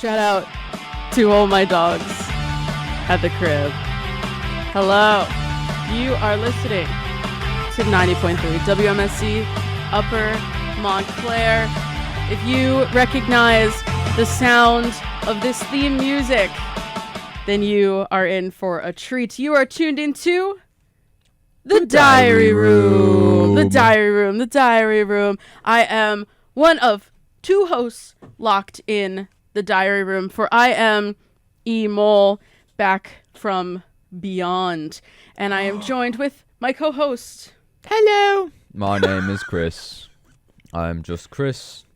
Shout out to all my dogs at the crib. Hello. You are listening to 90.3 WMSC Upper Montclair. If you recognize the sound of this theme music, then you are in for a treat. You are tuned into the Diary Room. The Diary Room. The Diary Room. I am one of two hosts locked in the Diary Room, for I am Emol, back from beyond, and I am joined with my co-host. Hello. My name is Chris. I'm just Chris,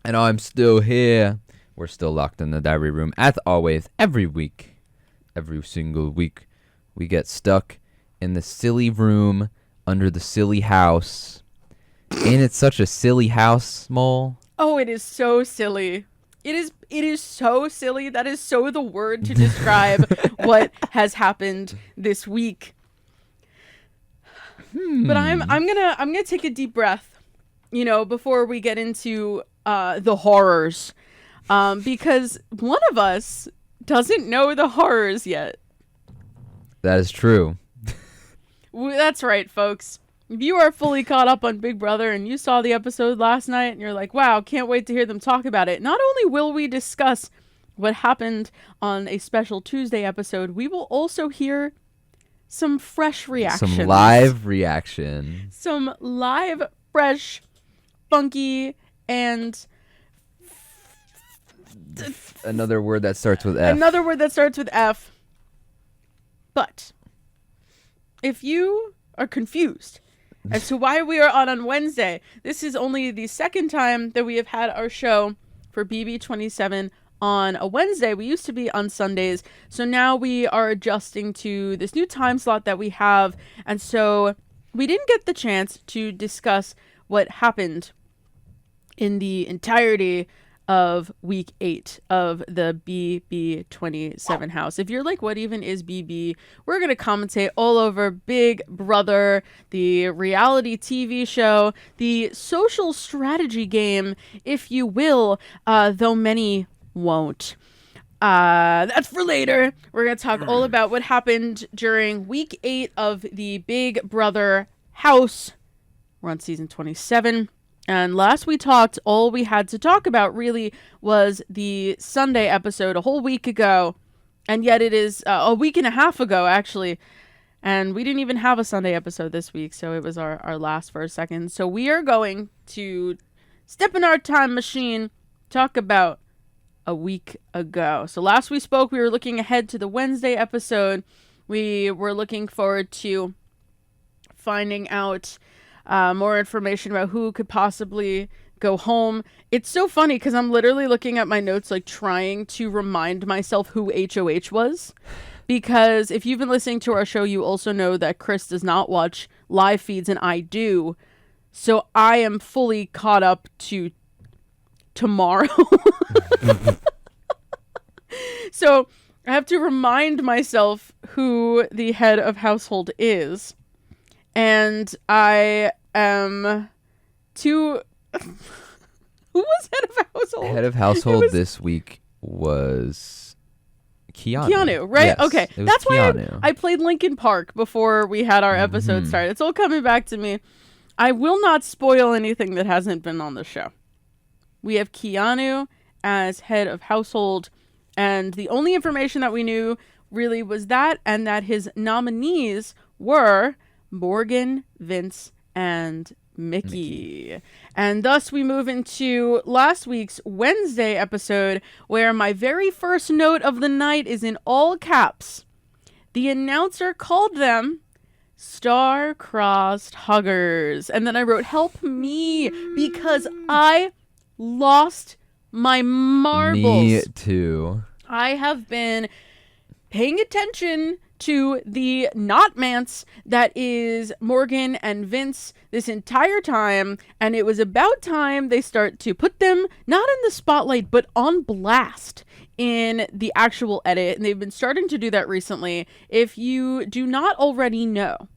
and I'm still here. We're still locked in the Diary Room, as always, every week. Every single week, we get stuck in the silly room under the silly house. Ain't it such a silly house, Mole? Oh, it is so silly. It is so silly. That is so the word to describe what has happened this week. But I'm gonna take a deep breath, before we get into the horrors, because one of us doesn't know the horrors yet. That is true. That's right, folks. If you are fully caught up on Big Brother and you saw the episode last night and you're like, wow, can't wait to hear them talk about it. Not only will we discuss what happened on a special Tuesday episode, we will also hear some fresh reactions. Some live reaction. Some live, fresh, funky, and... Another word that starts with F. Another word that starts with F. But if you are confused as to why we are on Wednesday, this is only the second time that we have had our show for BB27 on a Wednesday. We used to be on Sundays, so now we are adjusting to this new time slot that we have, and so we didn't get the chance to discuss what happened in the entirety of week 8 of the BB27 house. If you're like, what even is BB? We're going to commentate all over Big Brother, the reality TV show, the social strategy game, if you will, though many won't. That's for later. We're going to talk all about what happened during week 8 of the Big Brother house. We're on season 27. And last we talked, all we had to talk about really was the Sunday episode a whole week ago. And yet it is a week and a half ago, actually. And we didn't even have a Sunday episode this week, so it was our last for a second. So we are going to step in our time machine, talk about a week ago. So last we spoke, we were looking ahead to the Wednesday episode. We were looking forward to finding out more information about who could possibly go home. It's so funny because I'm literally looking at my notes, like trying to remind myself who HOH was. Because if you've been listening to our show, you also know that Chris does not watch live feeds and I do. So I am fully caught up to tomorrow. So I have to remind myself who the head of household is. And I am too... Who was head of household? Head of household this week was Keanu. Keanu, right? Yes, okay. That's Keanu. Why I played Linkin Park before we had our episode started. It's all coming back to me. I will not spoil anything that hasn't been on the show. We have Keanu as head of household, and the only information that we knew really was that, and that his nominees were Morgan, Vince, and Mickey. And thus we move into last week's Wednesday episode, where my very first note of the night is in all caps. The announcer called them star-crossed huggers. And then I wrote, help me, because I lost my marbles. Me too. I have been paying attention to the not-mance that is Morgan and Vince this entire time, and it was about time they start to put them not in the spotlight but on blast in the actual edit, and they've been starting to do that recently. If you do not already know,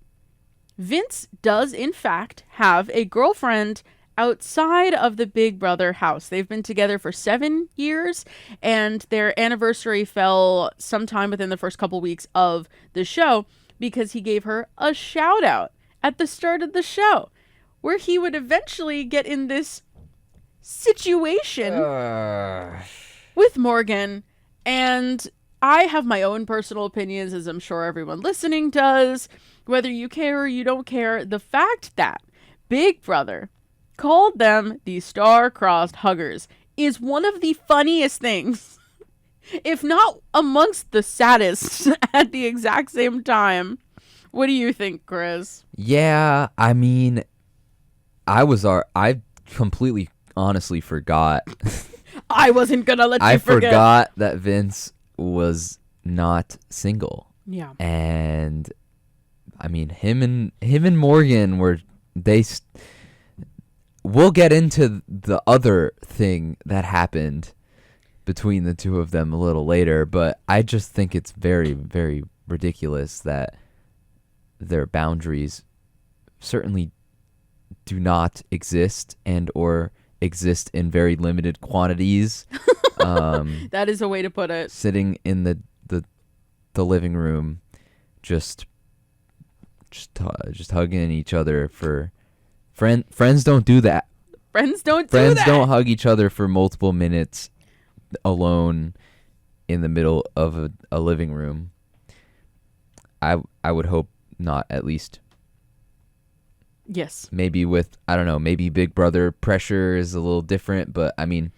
Vince does in fact have a girlfriend outside of the Big Brother house. They've been together for 7 years, and their anniversary fell sometime within the first couple weeks of the show because he gave her a shout out at the start of the show where he would eventually get in this situation with Morgan. And I have my own personal opinions, as I'm sure everyone listening does. Whether you care or you don't care, the fact that Big Brother called them the star-crossed huggers is one of the funniest things, if not amongst the saddest at the exact same time. What do you think, Chris? Yeah, I mean, I completely honestly forgot. I wasn't gonna let you forget. I forgot that Vince was not single. Yeah. And I mean, him and Morgan were we'll get into the other thing that happened between the two of them a little later, but I just think it's very, very ridiculous that their boundaries certainly do not exist and or exist in very limited quantities. That is a way to put it. Sitting in the living room, just hugging each other for friends don't do that. Friends don't hug each other for multiple minutes alone in the middle of a living room. I would hope not, at least. Yes. Maybe with, I don't know, maybe Big Brother pressure is a little different, but I mean,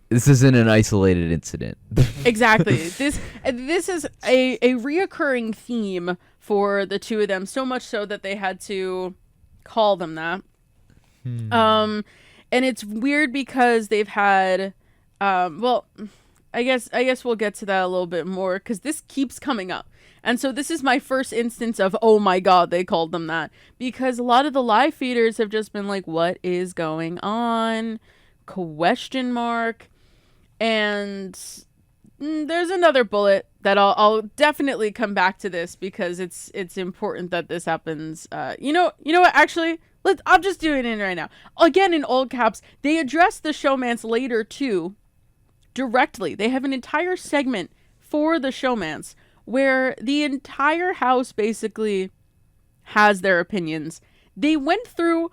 this isn't an isolated incident. Exactly. This is a reoccurring theme for the two of them, so much so that they had to call them that. And it's weird because they've had, well, I guess we'll get to that a little bit more because this keeps coming up. And so this is my first instance of, oh my God, they called them that. Because a lot of the live feeders have just been like, what is going on? ? And there's another bullet that I'll definitely come back to this because it's important that this happens. You know what? Actually, I'm just doing it right now. Again, in all caps, they address the showmance later too, directly. They have an entire segment for the showmance where the entire house basically has their opinions. They went through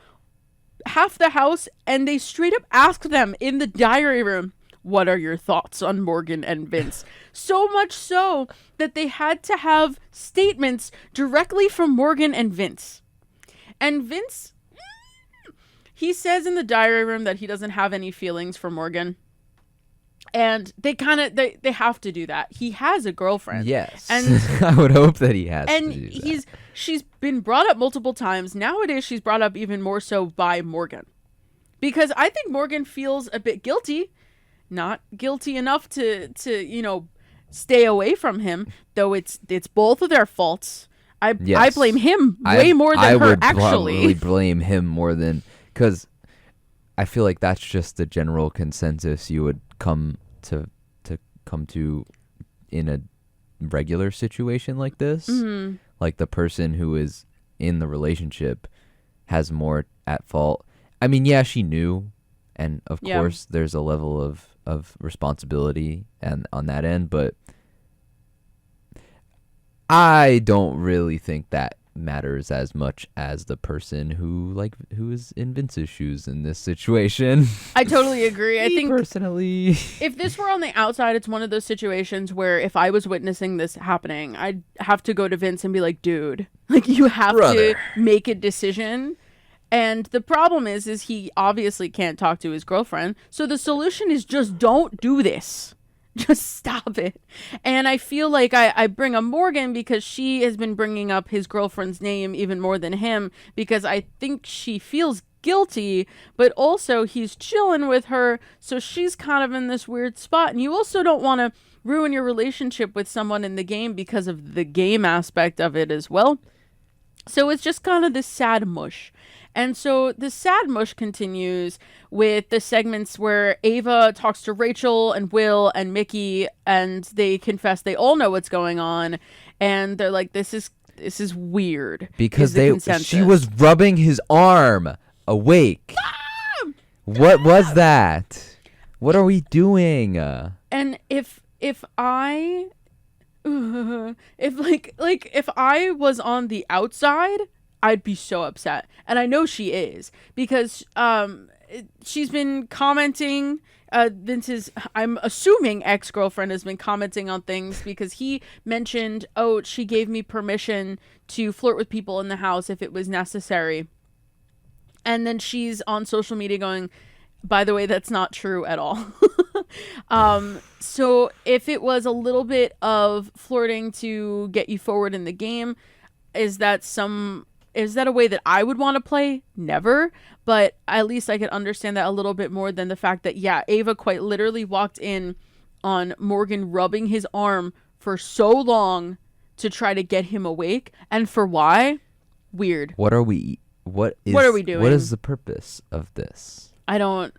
half the house and they straight up asked them in the diary room, what are your thoughts on Morgan and Vince? So much so that they had to have statements directly from Morgan and Vince. And Vince, he says in the diary room that he doesn't have any feelings for Morgan. And they have to do that. He has a girlfriend. Yes. And I would hope that he has to do that. And she's been brought up multiple times. Nowadays, she's brought up even more so by Morgan. Because I think Morgan feels a bit guilty. Not guilty enough to stay away from him. Though it's both of their faults. I blame him way more than her, actually. I would probably blame him more than... Because I feel like that's just the general consensus you would come to in a regular situation like this. Mm-hmm. Like the person who is in the relationship has more at fault. I mean, yeah, she knew, and of course there's a level of responsibility and on that end, but I don't really think that matters as much as the person who is in Vince's shoes in this situation. I totally agree. I think personally, if this were on the outside, it's one of those situations where if I was witnessing this happening, I'd have to go to Vince and be like, dude, like you have to make a decision. And the problem is he obviously can't talk to his girlfriend. So the solution is just don't do this. Just stop it. And I feel like I bring up Morgan because she has been bringing up his girlfriend's name even more than him because I think she feels guilty, but also he's chilling with her. So she's kind of in this weird spot. And you also don't want to ruin your relationship with someone in the game because of the game aspect of it as well. So it's just kind of this sad mush. And so the sad mush continues with the segments where Ava talks to Rachel and Will and Mickey, and they confess they all know what's going on, and they're like, "This is weird." Because she was rubbing his arm. awake. What was that? What are we doing? And if I if I was on the outside, I'd be so upset. And I know she is, because she's been commenting. Vince's, I'm assuming, ex-girlfriend has been commenting on things, because he mentioned, oh, she gave me permission to flirt with people in the house if it was necessary. And then she's on social media going, by the way, that's not true at all. So if it was a little bit of flirting to get you forward in the game, is that a way that I would want to play? Never. But at least I could understand that a little bit more than the fact that, yeah, Ava quite literally walked in on Morgan rubbing his arm for so long to try to get him awake. And for why? Weird. What are we doing? What is the purpose of this? I don't...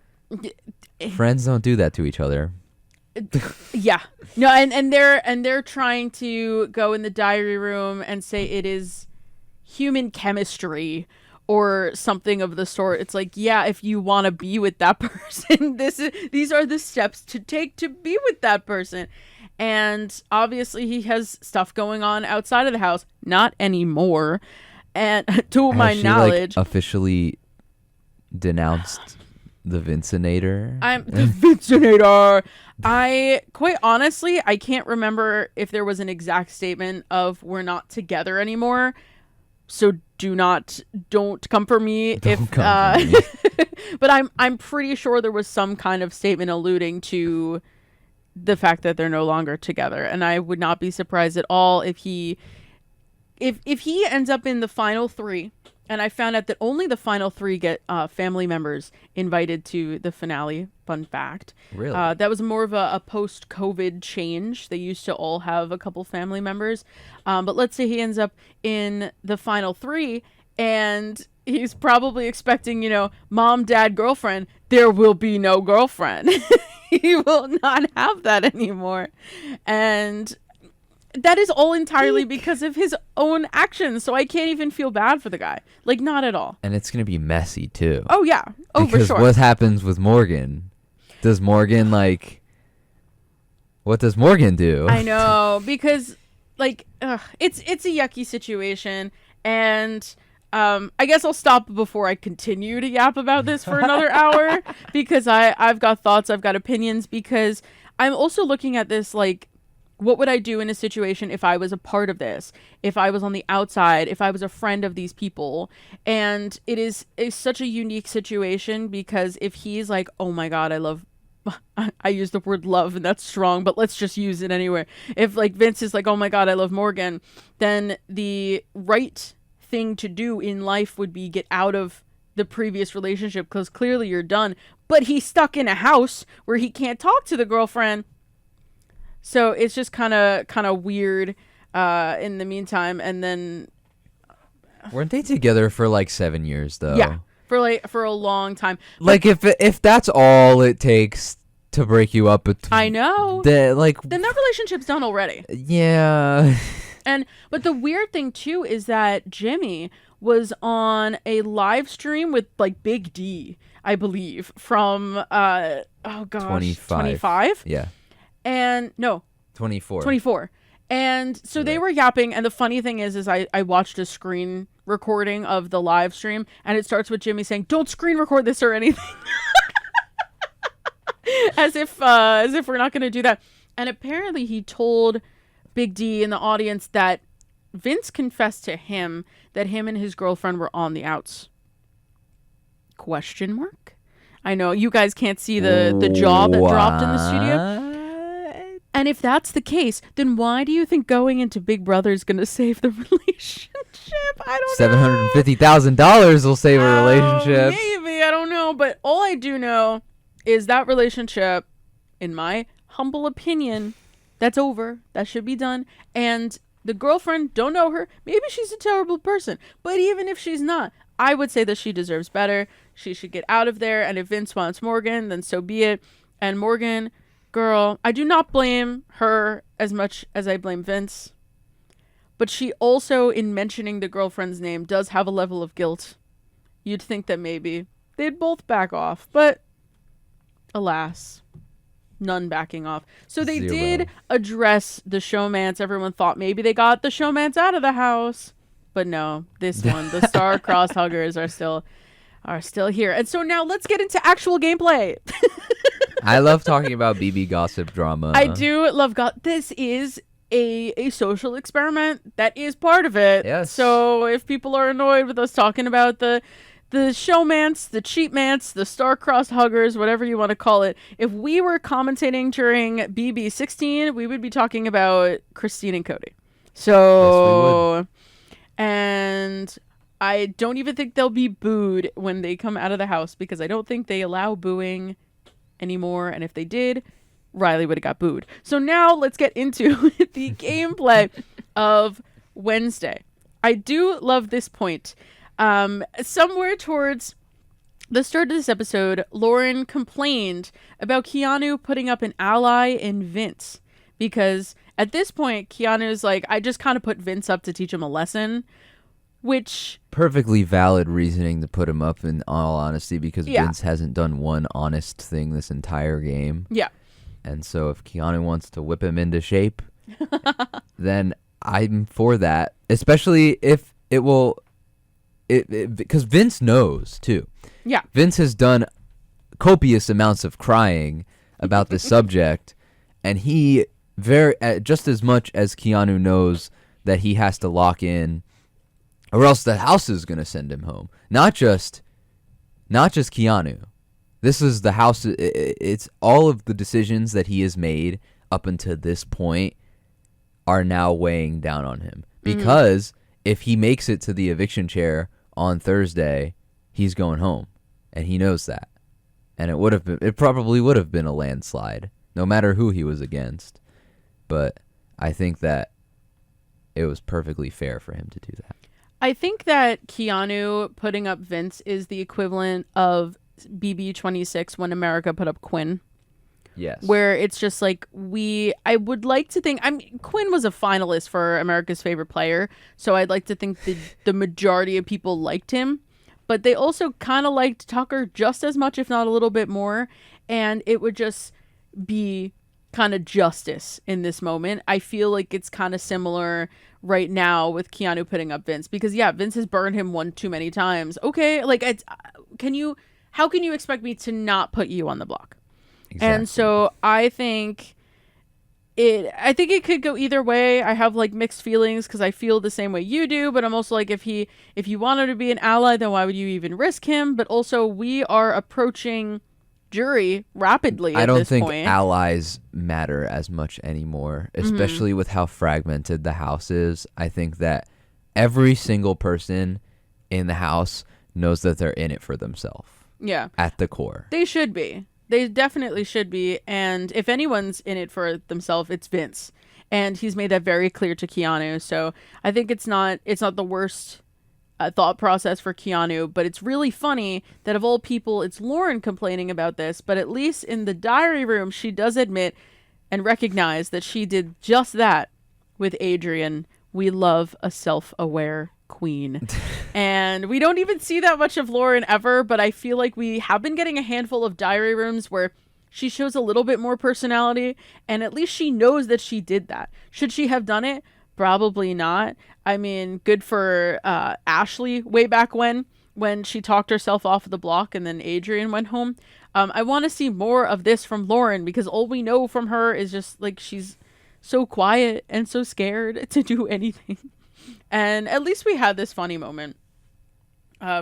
Friends don't do that to each other. Yeah. No, and they're trying to go in the diary room and say it is human chemistry or something of the sort. It's like, yeah, if you want to be with that person, these are the steps to take to be with that person. And obviously he has stuff going on outside of the house. Not anymore. And to my knowledge, officially denounced the Vincinator. I'm the Vincinator. I quite honestly, I can't remember if there was an exact statement of we're not together anymore. So don't come for me. But I'm pretty sure there was some kind of statement alluding to the fact that they're no longer together. And I would not be surprised at all if he ends up in the final 3. And I found out that only the final 3 get family members invited to the finale. Fun fact. Really? That was more of a post-COVID change. They used to all have a couple family members. But let's say he ends up in the final 3, and he's probably expecting, mom, dad, girlfriend. There will be no girlfriend. He will not have that anymore. And... that is all entirely because of his own actions, so I can't even feel bad for the guy. Like, not at all. And it's going to be messy, too. Oh, yeah. Oh, because for sure. What happens with Morgan? Does Morgan, what does Morgan do? I know, because, it's a yucky situation, and I guess I'll stop before I continue to yap about this for another hour, because I've got thoughts, I've got opinions, because I'm also looking at this, what would I do in a situation if I was a part of this? If I was on the outside, if I was a friend of these people? And it's such a unique situation, because if he's like, oh my God, I use the word love and that's strong, but let's just use it anyway. If Vince is like, oh my God, I love Morgan, then the right thing to do in life would be get out of the previous relationship, because clearly you're done. But he's stuck in a house where he can't talk to the girlfriend. So it's just kind of weird in the meantime. And then... weren't they together for 7 years, though? Yeah, for a long time. If that's all it takes to break you up... I know. Then that relationship's done already. Yeah. But the weird thing, too, is that Jimmy was on a live stream with, Big D, I believe, from, 25? Yeah. And no, 24. And so they were yapping. And the funny thing is I watched a screen recording of the live stream, and it starts with Jimmy saying, don't screen record this or anything. as if we're not going to do that. And apparently he told Big D in the audience that Vince confessed to him that him and his girlfriend were on the outs. Question mark? I know you guys can't see the jaw that dropped in the studio. And if that's the case, then why do you think going into Big Brother is going to save the relationship? I don't know. $750,000 will save a relationship. Maybe, I don't know. But all I do know is that relationship, in my humble opinion, that's over. That should be done. And the girlfriend, don't know her. Maybe she's a terrible person. But even if she's not, I would say that she deserves better. She should get out of there. And if Vince wants Morgan, then so be it. And Morgan... girl, I do not blame her as much as I blame Vince. But she also, in mentioning the girlfriend's name, does have a level of guilt. you'd think that maybe they'd both back off, but alas, none backing off. So they did address the showmance. Everyone thought maybe they got the showmance out of the house, but no, this one, the star-crossed huggers are still here. And so now let's get into actual gameplay. I love talking about BB gossip drama. I do love this is a social experiment that is part of it. Yes. So if people are annoyed with us talking about the showmance, the cheapmance, the star-crossed huggers, whatever you want to call it, if we were commentating during BB16, we would be talking about Christine and Cody. So, yes, we would. And I don't even think they'll be booed when they come out of the house, because I don't think they allow booing anymore. And if they did, Riley would have got booed. So now let's get into the gameplay of Wednesday. I do love this point. Somewhere towards the start of this episode, Lauren complained about Keanu putting up an ally in Vince, because at this point, Keanu's like, I just kind of put Vince up to teach him a lesson, which... Perfectly valid reasoning to put him up, in all honesty, because Vince hasn't done one honest thing this entire game. Yeah. And so if Keanu wants to whip him into shape, then I'm for that, especially if it will... because Vince knows, too. Yeah. Vince has done copious amounts of crying about this subject, and he just as much as Keanu knows that he has to lock in, or else the house is going to send him home. Not just Keanu. This is the house. It's all of the decisions that he has made up until this point are now weighing down on him. Because if he makes it to the eviction chair on Thursday, he's going home, and he knows that. And it probably would have been a landslide, no matter who he was against. But I think that it was perfectly fair for him to do that. I think that Keanu putting up Vince is the equivalent of BB26 when America put up Quinn. Yes. Where it's just like, I would like to think, Quinn was a finalist for America's Favorite Player, so I'd like to think the majority of people liked him, but they also kind of liked Tucker just as much, if not a little bit more, and it would just be kind of justice in this moment. I feel like it's kind of similar right now with Keanu putting up Vince, because Vince has burned him one too many times. Okay, like, how can you expect me to not put you on the block? Exactly. And so I think it could go either way. I have like mixed feelings because I feel the same way you do, but I'm also like, if you wanted to be an ally, then why would you even risk him? But also, we are approaching jury rapidly at this point. I don't think allies matter as much anymore, especially with how fragmented the house is. I think that every single person in the house knows that they're in it for themselves. Yeah. At the core. They should be. They definitely should be. And if anyone's in it for themselves, it's Vince. And he's made that very clear to Keanu. So I think it's not the worst thought process for Keanu, but it's really funny that of all people, it's Lauren complaining about this. But at least in the diary room, she does admit and recognize that she did just that with Adrian. We love a self-aware queen. And we don't even see that much of Lauren ever, but I feel like we have been getting a handful of diary rooms where she shows a little bit more personality, and at least she knows that she did that. Should she have done it? Probably not. I mean, good for Ashley way back when she talked herself off of the block and then Adrian went home. I want to see more of this from Lauren, because all we know from her is just like she's so quiet and so scared to do anything. And at least we had this funny moment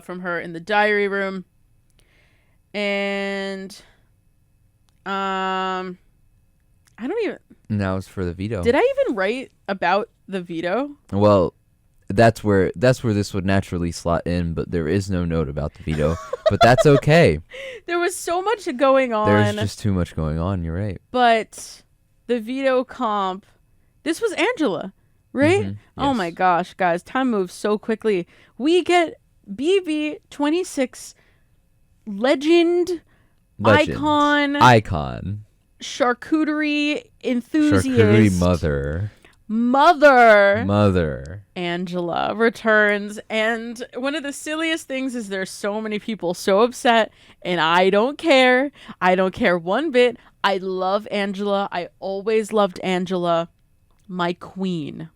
from her in the diary room. And I don't even... And that was for the veto. Did I even write about the veto? Well, that's where this would naturally slot in, but there is no note about the veto. But that's okay. There was so much going on. There's just too much going on, you're right. But the veto comp... This was Angela, right? Yes. Oh my gosh, guys. Time moves so quickly. We get BB26 legend, icon, charcuterie enthusiast, charcuterie mother, Mother Angela returns, and one of the silliest things is there's so many people so upset, and I don't care one bit. I love Angela. I always loved Angela, my queen.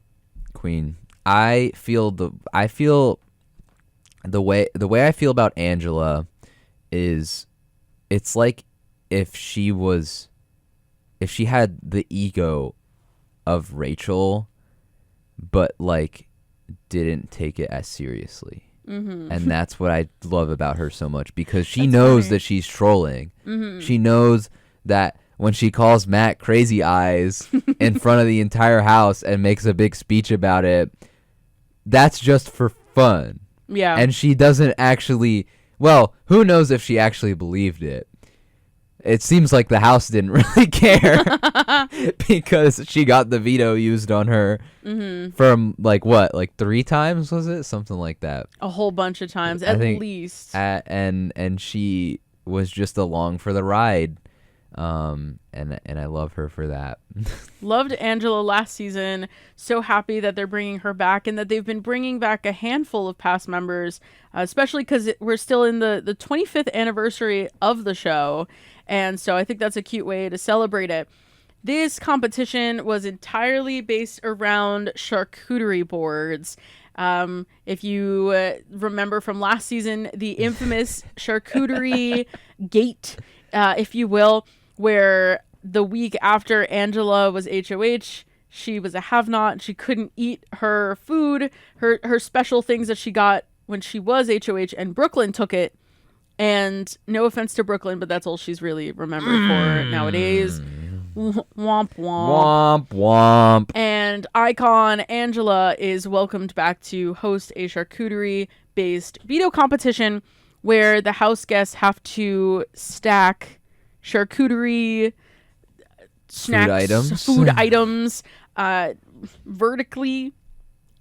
I feel the way I feel about Angela is, it's like if she had the ego of Rachel, but like didn't take it as seriously. Mm-hmm. And that's what I love about her so much, because she knows that she's trolling. Mm-hmm. She knows that when she calls Matt crazy eyes in front of the entire house and makes a big speech about it, that's just for fun. Yeah. And she doesn't actually, well, who knows if she actually believed it. It seems like the house didn't really care because she got the veto used on her from like 3 times, was it? Something like that. A whole bunch of times, at least. And she was just along for the ride. And I love her for that. Loved Angela last season. So happy that they're bringing her back, and that they've been bringing back a handful of past members, especially because we're still in the 25th anniversary of the show. And so I think that's a cute way to celebrate it. This competition was entirely based around charcuterie boards. If you remember from last season, the infamous charcuterie gate, if you will, where the week after Angela was HOH, she was a have-not. She couldn't eat her food, her special things that she got when she was HOH, and Brooklyn took it. And no offense to Brooklyn, but that's all she's really remembered for nowadays. Womp womp. Womp womp. And icon Angela is welcomed back to host a charcuterie-based veto competition where the house guests have to stack charcuterie snacks, food items vertically.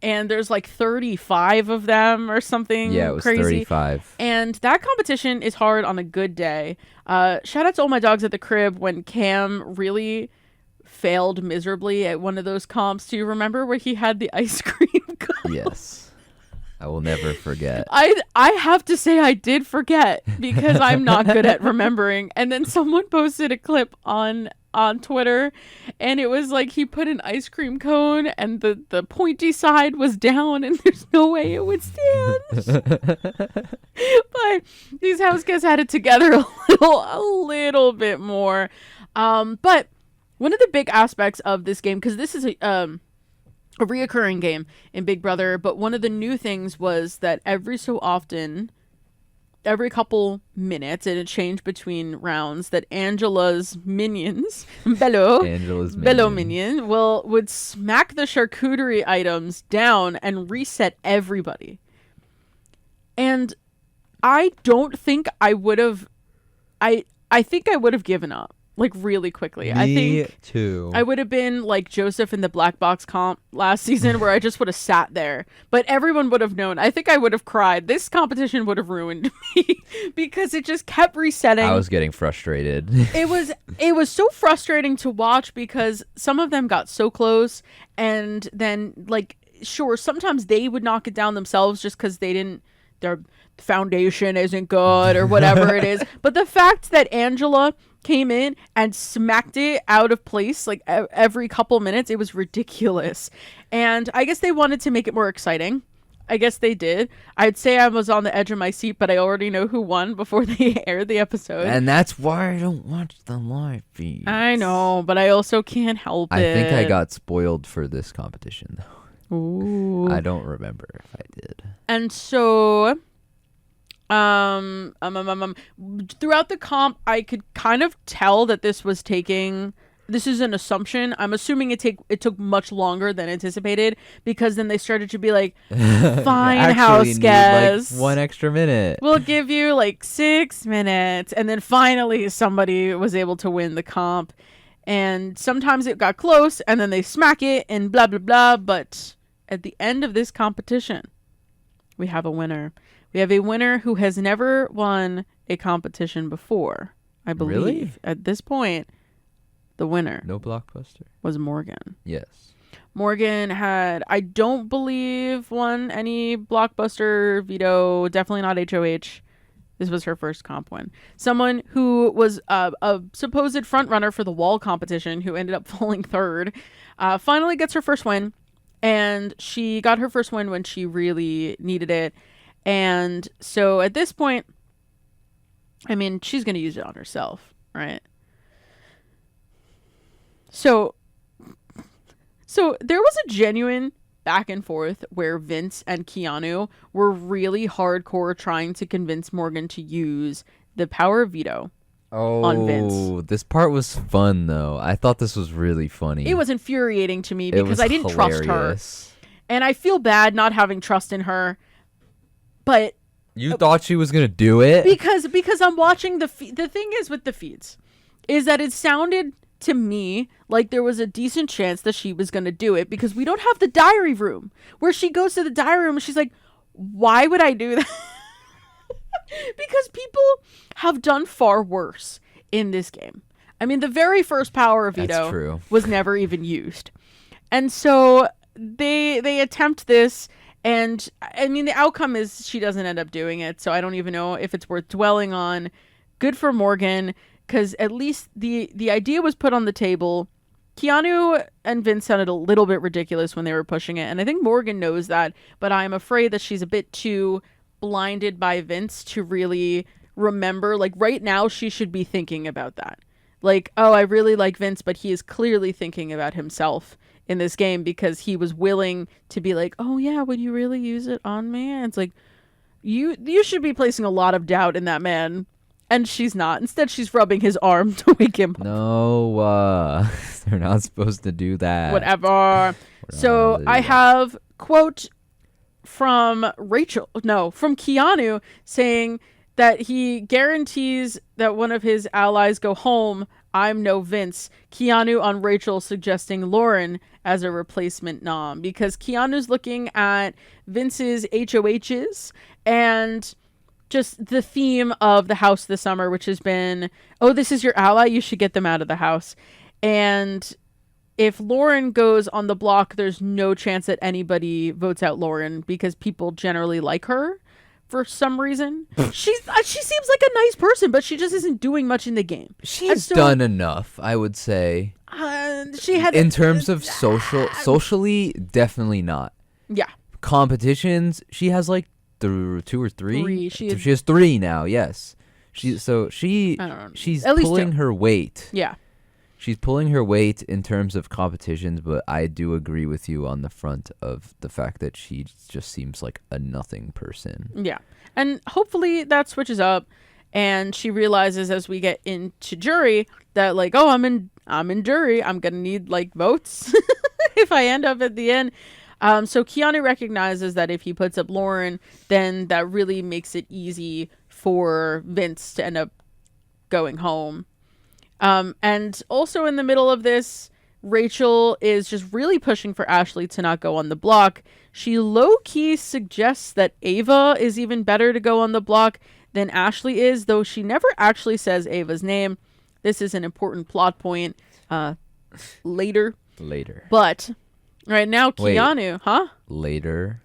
And there's like 35 of them or something. Yeah, it was crazy. 35. And that competition is hard on a good day. Shout out to all my dogs at the crib when Cam really failed miserably at one of those comps. Do you remember where he had the ice cream cone? Yes. I will never forget. I have to say I did forget because I'm not good at remembering. And then someone posted a clip on Twitter, and it was like he put an ice cream cone and the pointy side was down, and there's no way it would stand. But these house guests had it together a little bit more. But one of the big aspects of this game, because this is a reoccurring game in Big Brother, but one of the new things was that every so often, every couple minutes, and it changed between rounds, that Angela's minions, Bello minion, would smack the charcuterie items down and reset everybody. And I don't think I would have, I think I would have given up. Like really quickly. I think too. I would have been like Joseph in the black box comp last season where I just would have sat there. But everyone would have known. I think I would have cried. This competition would have ruined me because it just kept resetting. I was getting frustrated. It was so frustrating to watch because some of them got so close, and then like sure, sometimes they would knock it down themselves just because their foundation isn't good or whatever it is. But the fact that Angela came in and smacked it out of place like every couple minutes, it was ridiculous. And I guess they wanted to make it more exciting. I guess they did. I'd say I was on the edge of my seat, but I already know who won before they aired the episode. And that's why I don't watch the live feed. I know, but I also can't help it. I think I got spoiled for this competition though. Ooh. I don't remember if I did. And so throughout the comp, I could kind of tell that this is an assumption. I'm assuming it took much longer than anticipated, because then they started to be like, fine, house guests, like 1 extra minute. We'll give you like 6 minutes. And then finally somebody was able to win the comp. And sometimes it got close and then they smack it and blah, blah, blah. But at the end of this competition, we have a winner. We have a winner who has never won a competition before, I believe. Really? At this point, the winner. No blockbuster. Was Morgan. Yes. Morgan had, I don't believe, won any blockbuster veto, definitely not HOH. This was her first comp win. Someone who was a supposed front runner for the wall competition, who ended up falling third, finally gets her first win. And she got her first win when she really needed it. And so at this point, I mean, she's going to use it on herself, right? So there was a genuine back and forth where Vince and Keanu were really hardcore trying to convince Morgan to use the power of veto on Vince. Oh, this part was fun, though. I thought this was really funny. It was infuriating to me because I didn't trust her. And I feel bad not having trust in her. But you thought she was going to do it? Because I'm watching the thing is with the feeds is that it sounded to me like there was a decent chance that she was going to do it because we don't have the diary room where she goes to the diary room and she's like, why would I do that? Because people have done far worse in this game. I mean, the very first power of veto was never even used. And so they attempt this, and I mean, the outcome is she doesn't end up doing it, so I don't even know if it's worth dwelling on. Good for Morgan, because at least the idea was put on the table. Keanu and Vince sounded a little bit ridiculous when they were pushing it, and I think Morgan knows that, but I'm afraid that she's a bit too blinded by Vince to really remember. Like, right now, she should be thinking about that. Like, oh, I really like Vince, but he is clearly thinking about himself in this game because he was willing to be like, oh, yeah, would you really use it on me? And it's like, you should be placing a lot of doubt in that man. And she's not. Instead, she's rubbing his arm to wake him up. No, they're not supposed to do that. Whatever. So I have quote from Keanu saying that he guarantees that one of his allies go home. I'm no Vince. Keanu on Rachel suggesting Lauren as a replacement nom because Keanu's looking at Vince's HOHs and just the theme of the house this summer, which has been, oh, this is your ally, you should get them out of the house. And if Lauren goes on the block, there's no chance that anybody votes out Lauren because people generally like her for some reason. she seems like a nice person, but she just isn't doing much in the game. She's done enough, I would say. She had in terms of socially, definitely not. Yeah. Competitions, she has like two or three. She has three now. Yes, she's pulling her weight. Yeah, she's pulling her weight in terms of competitions. But I do agree with you on the front of the fact that she just seems like a nothing person. Yeah, and hopefully that switches up, and she realizes as we get into jury that like, oh, I'm in jury. I'm gonna need like votes if I end up at the end. So Keanu recognizes that if he puts up Lauren, then that really makes it easy for Vince to end up going home. And also in the middle of this, Rachel is just really pushing for Ashley to not go on the block. She low-key suggests that Ava is even better to go on the block than Ashley is, though she never actually says Ava's name. This is an important plot point later. But right now, Keanu, Wait, huh? Later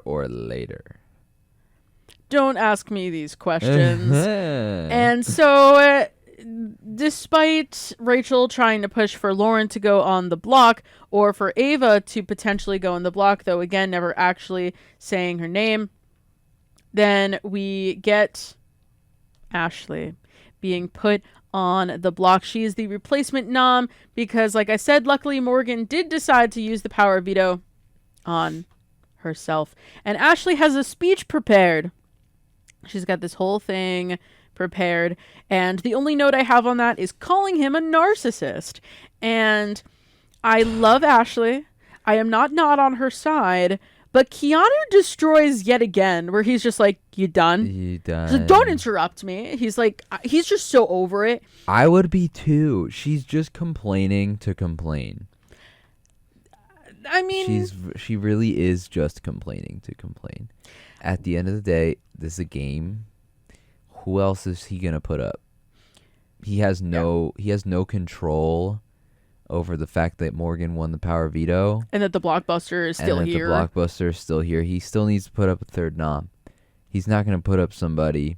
or later? Don't ask me these questions. And so, despite Rachel trying to push for Lauren to go on the block, or for Ava to potentially go on the block, though again, never actually saying her name, then we get Ashley being put on the block. She is the replacement nom because, like I said, luckily Morgan did decide to use the power of veto on herself. And Ashley has a speech prepared. She's got this whole thing prepared. And the only note I have on that is calling him a narcissist. And I love Ashley. I am not on her side. But Keanu destroys yet again, where he's just like, you done? You done? He's like, don't interrupt me. He's like, he's just so over it. I would be too. She's just complaining to complain. I mean, she really is just complaining to complain. At the end of the day, this is a game. Who else is he gonna put up? He has no control over the fact that Morgan won the power veto. And that the blockbuster is still and that here. the blockbuster is still here. He still needs to put up a third nom. He's not going to put up somebody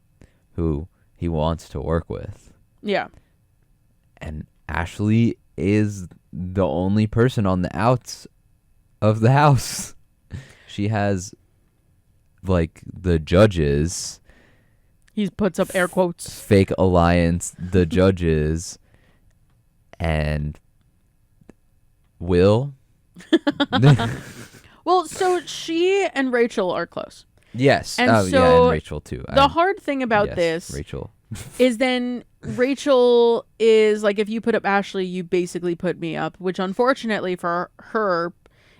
who he wants to work with. Yeah. And Ashley is the only person on the outs of the house. She has, like, the judges. He puts up air quotes. Fake alliance, the judges, and Will. Well, so she and Rachel are close. Yes. And yeah, and Rachel too. The hard thing about this Rachel. is then Rachel is like, if you put up Ashley, you basically put me up, which unfortunately for her,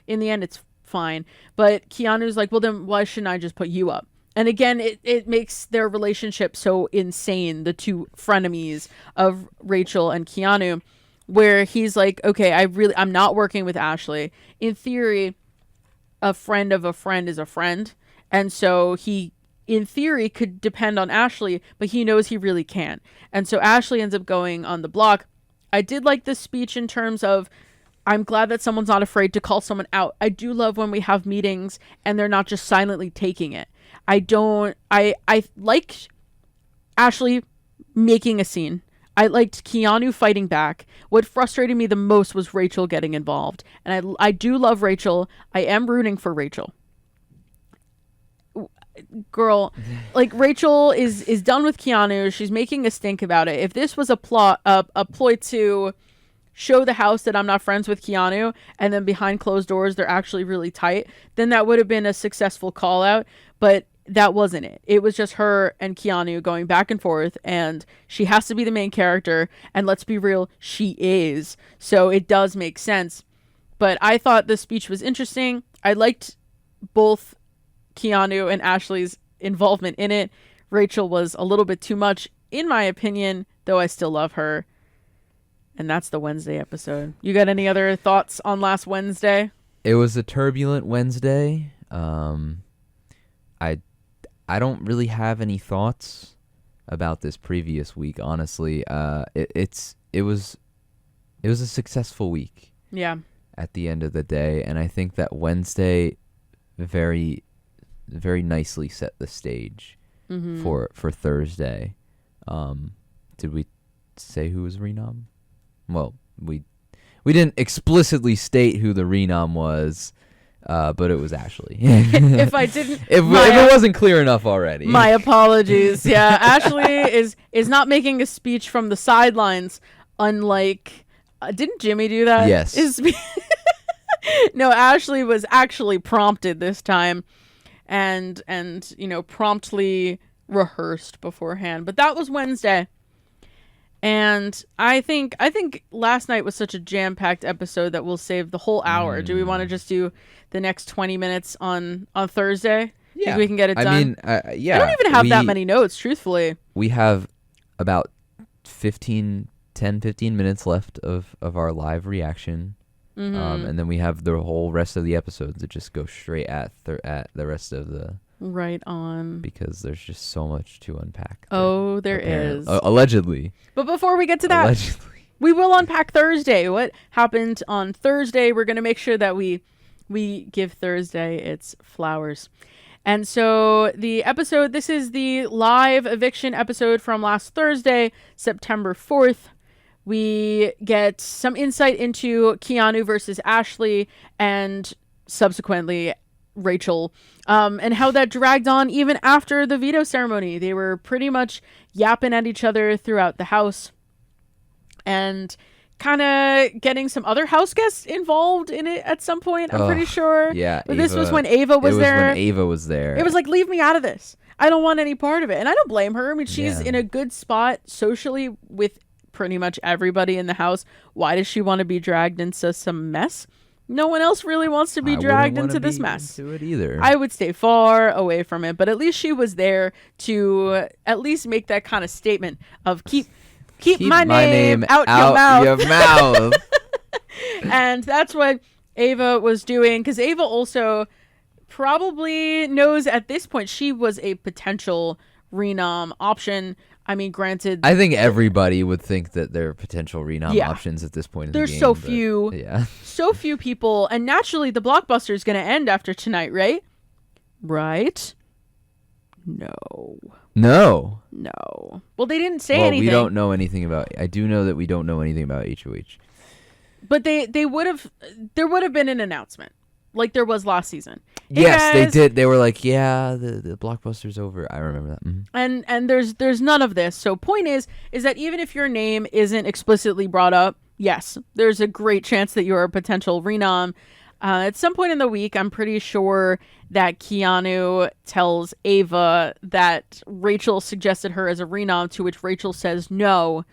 in the end, it's fine. But Keanu's like, well, then why shouldn't I just put you up? And again, it makes their relationship so insane, the two frenemies of Rachel and Keanu, where he's like, okay, I'm not working with Ashley. In theory, a friend of a friend is a friend. And so he, in theory, could depend on Ashley, but he knows he really can't. And so Ashley ends up going on the block. I did like this speech in terms of, I'm glad that someone's not afraid to call someone out. I do love when we have meetings and they're not just silently taking it. I liked Ashley making a scene. I liked Keanu fighting back. What frustrated me the most was Rachel getting involved. And I do love Rachel. I am rooting for Rachel. Girl, like, Rachel is done with Keanu. She's making a stink about it. If this was a ploy to show the house that I'm not friends with Keanu, and then behind closed doors they're actually really tight, then that would have been a successful call out. But that wasn't it. It was just her and Keanu going back and forth, and she has to be the main character, and let's be real, she is. So it does make sense. But I thought the speech was interesting. I liked both Keanu and Ashley's involvement in it. Rachel was a little bit too much, in my opinion, though I still love her. And that's the Wednesday episode. You got any other thoughts on last Wednesday? It was a turbulent Wednesday. I don't really have any thoughts about this previous week, honestly. It was a successful week. Yeah. At the end of the day, and I think that Wednesday very, very nicely set the stage for Thursday. Did we say who was renom? Well, we didn't explicitly state who the renom was. But it was Ashley. If I didn't, if it wasn't clear enough already, my apologies. Yeah, Ashley is not making a speech from the sidelines. Unlike, didn't Jimmy do that? Yes. No, Ashley was actually prompted this time, and promptly rehearsed beforehand. But that was Wednesday. And I think last night was such a jam-packed episode that we'll save the whole hour. Do we want to just do the next 20 minutes on Thursday? Yeah. Think we can get it done? I mean, yeah. I don't even have that many notes, truthfully. We have about 10, 15 minutes left of our live reaction. And then we have the whole rest of the episodes that just go straight at the rest of the... Right on. Because there's just so much to unpack. There is. Allegedly. But before we get to that, we will unpack Thursday. What happened on Thursday? We're going to make sure that we give Thursday its flowers. And so the episode, this is the live eviction episode from last Thursday, September 4th. We get some insight into Keanu versus Ashley and subsequently Rachel, and how that dragged on even after the veto ceremony. They were pretty much yapping at each other throughout the house and kind of getting some other house guests involved in it at some point, I'm pretty sure. Yeah. But this was when Ava was there. When Ava was there. It was like, leave me out of this. I don't want any part of it. And I don't blame her. I mean, she's in a good spot socially with pretty much everybody in the house. Why does she want to be dragged into some mess? No one else really wants to be dragged into this mess. Into it either. I would stay far away from it, but at least she was there to at least make that kind of statement of keep my name out your mouth. And that's what Ava was doing, because Ava also probably knows at this point she was a potential renom option. I mean, granted, I think everybody would think that there are potential renom Yeah. options at this point in there's the game. so but few, Yeah. so few people, and naturally the blockbuster is going to end after tonight, right? Right? No. No. Well, they didn't say Well, anything. we don't know anything about. I do know that we don't know anything about HOH. But they would have. There would have been an announcement, like there was last season. Hey, Yes, they guys. did. They were like, "Yeah, the blockbuster's over." I remember that. And there's none of this. So point is that even if your name isn't explicitly brought up, yes, there's a great chance that you're a potential renom. At some point in the week, I'm pretty sure that Keanu tells Ava that Rachel suggested her as a renom, to which Rachel says no,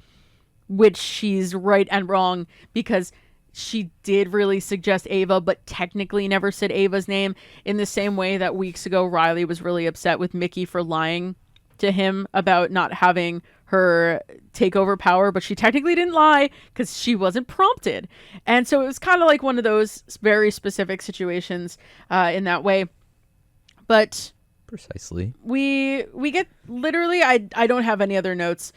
which she's right and wrong, because she did really suggest Ava, but technically never said Ava's name, in the same way that weeks ago Riley was really upset with Mickey for lying to him about not having her take over power, but she technically didn't lie because she wasn't prompted. And so it was kind of like one of those very specific situations in that way. But Precisely. we get literally, I don't have any other notes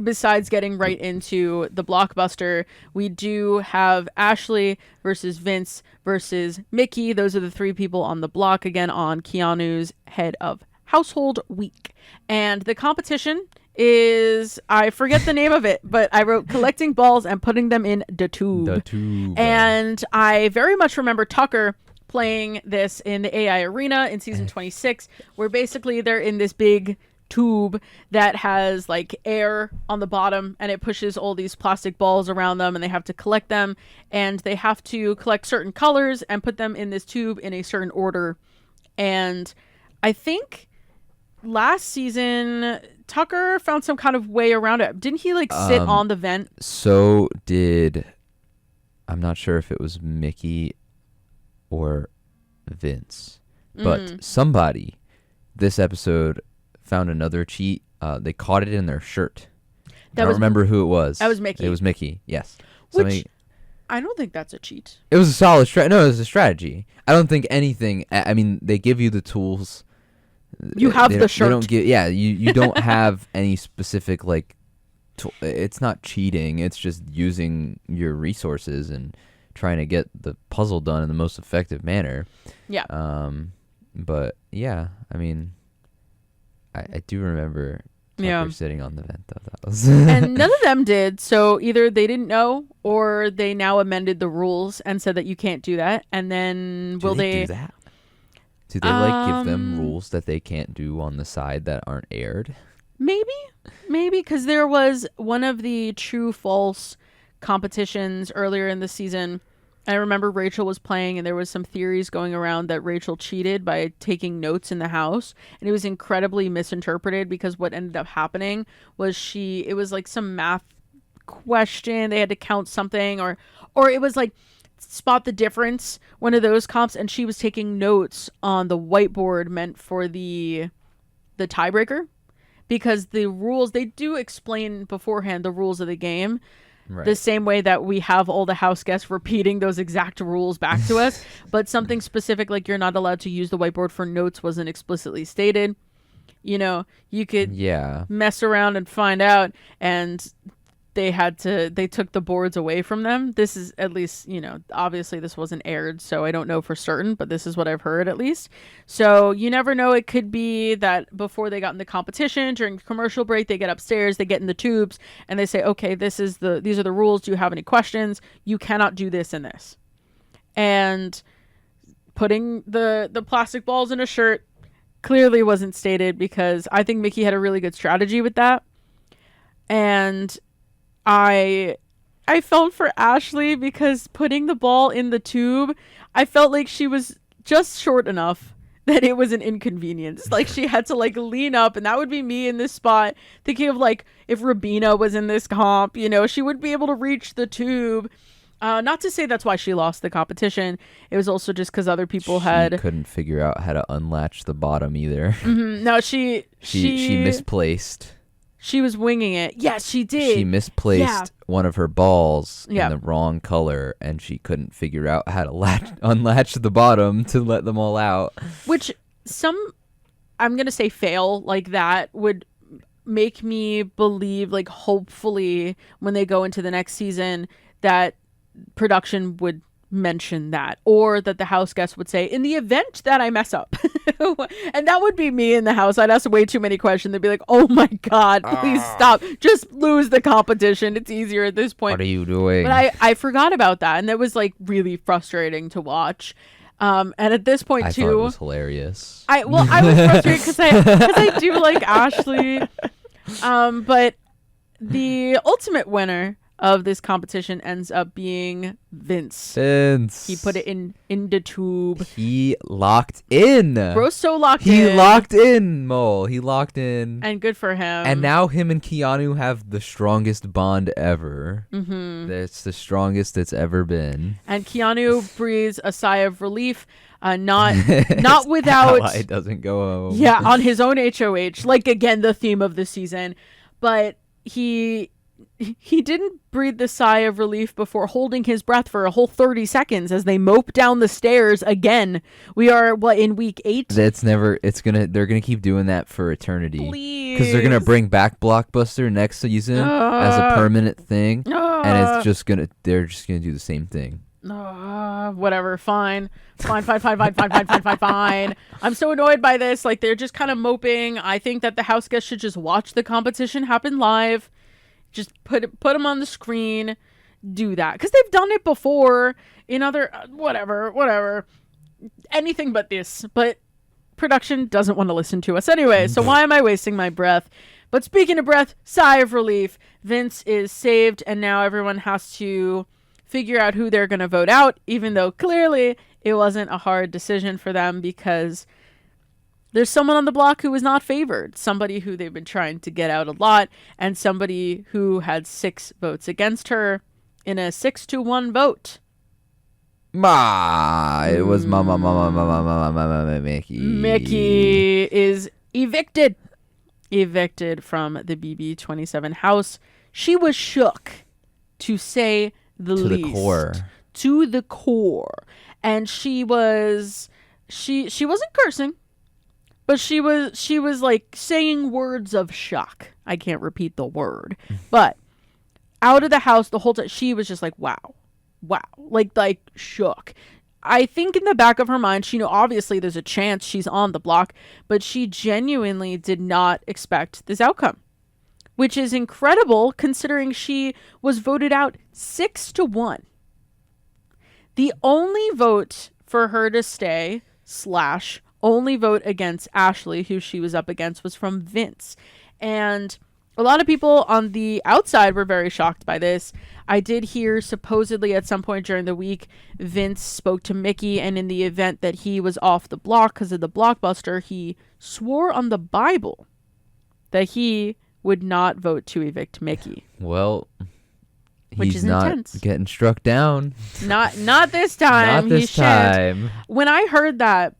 besides getting right into the blockbuster. We do have Ashley versus Vince versus Mickey. Those are the three people on the block again on Keanu's head of household week. And the competition is, I forget the name of it, but I wrote collecting balls and putting them in the tube. The tube. And I very much remember Tucker playing this in the AI arena in season 26, where basically they're in this big tube that has like air on the bottom, and it pushes all these plastic balls around them, and they have to collect them, and they have to collect certain colors and put them in this tube in a certain order. And I think last season Tucker found some kind of way around it. Didn't he like sit on the vent? So did, I'm not sure if it was Mickey or Vince, but somebody this episode found another cheat. They caught it in their shirt. I don't remember who it was. That was Mickey. It was Mickey, yes. Which, I don't think that's a cheat. It was a solid strategy. No, it was a strategy. I don't think anything, I mean, they give you the tools. You have the shirt. They don't give, you don't have any specific, like, it's not cheating. It's just using your resources and trying to get the puzzle done in the most effective manner. Yeah. But yeah, I mean, I do remember Tucker sitting on the vent though. That was and none of them did. So either they didn't know, or they now amended the rules and said that you can't do that. And then do they do that? Do they like give them rules that they can't do on the side that aren't aired? Maybe, because there was one of the true false competitions earlier in the season. I remember Rachel was playing, and there was some theories going around that Rachel cheated by taking notes in the house, and it was incredibly misinterpreted, because what ended up happening was it was like some math question. They had to count something, or it was like spot the difference, one of those comps, and she was taking notes on the whiteboard meant for the tiebreaker, because the rules, they do explain beforehand the rules of the game. Right. The same way that we have all the house guests repeating those exact rules back to us, but something specific like you're not allowed to use the whiteboard for notes wasn't explicitly stated. You know, you could mess around and find out, and they took the boards away from them. This is, at least, you know, obviously this wasn't aired, so I don't know for certain, but this is what I've heard at least. So you never know. It could be that before they got in the competition, during commercial break, they get upstairs, they get in the tubes, and they say, okay, these are the rules. Do you have any questions? You cannot do this and this. And putting the plastic balls in a shirt clearly wasn't stated, because I think Mickey had a really good strategy with that. And I felt for Ashley, because putting the ball in the tube, I felt like she was just short enough that it was an inconvenience. Like, she had to like lean up, and that would be me in this spot, thinking of like if Rabina was in this comp, you know, she would be able to reach the tube. Not to say that's why she lost the competition. It was also just because other people couldn't figure out how to unlatch the bottom either. Mm-hmm. No, she misplaced. She was winging it. Yes, she did. She misplaced one of her balls in the wrong color, and she couldn't figure out how to unlatch the bottom to let them all out. Which I'm going to say fail like that would make me believe, like, hopefully when they go into the next season that production would mention that, or that the house guest would say, in the event that I mess up. And that would be me in the house. I'd ask way too many questions. They'd be like, oh my God, please stop. Just lose the competition. It's easier at this point. What are you doing? But I forgot about that. And that was like really frustrating to watch. And at this point I too, thought it was hilarious. I was frustrated because I do like Ashley. But the ultimate winner of this competition ends up being Vince. He put it in the tube. He locked in. Bro's so locked in. He locked in, Mole. He locked in. And good for him. And now him and Keanu have the strongest bond ever. Mm-hmm. It's the strongest it's ever been. And Keanu breathes a sigh of relief. Not without. Ally doesn't go home. Yeah, on his own HOH. Like, again, the theme of the season. But he didn't breathe the sigh of relief before holding his breath for a whole 30 seconds as they mope down the stairs again. We are in week 8. They're gonna keep doing that for eternity. Please. Because they're gonna bring back Blockbuster next season as a permanent thing, and they're just gonna do the same thing. Whatever, fine. I'm so annoyed by this. Like, they're just kind of moping. I think that the house guests should just watch the competition happen live. Just put them on the screen. Do that. Because they've done it before in other... whatever. Anything but this. But production doesn't want to listen to us anyway. So why am I wasting my breath? But speaking of breath, sigh of relief. Vince is saved, and now everyone has to figure out who they're going to vote out, even though clearly it wasn't a hard decision for them because there's someone on the block who was not favored, somebody who they've been trying to get out a lot, and somebody who had 6 votes against her in a 6-1 vote. It was Mickey. Mickey is evicted from the BB27 house. She was shook, to say the least. To the core. And she wasn't cursing. But she was like saying words of shock. I can't repeat the word. But out of the house the whole time, she was just like, wow. Like shook. I think in the back of her mind, she obviously there's a chance she's on the block, but she genuinely did not expect this outcome. Which is incredible considering she was voted out 6-1. The only vote for her to stay / only vote against Ashley, who she was up against, was from Vince. And a lot of people on the outside were very shocked by this. I did hear supposedly at some point during the week, Vince spoke to Mickey, and in the event that he was off the block because of the Blockbuster, he swore on the Bible that he would not vote to evict Mickey. Well, which he's is not intense. Getting struck down. Not this time. Not this time. When I heard that,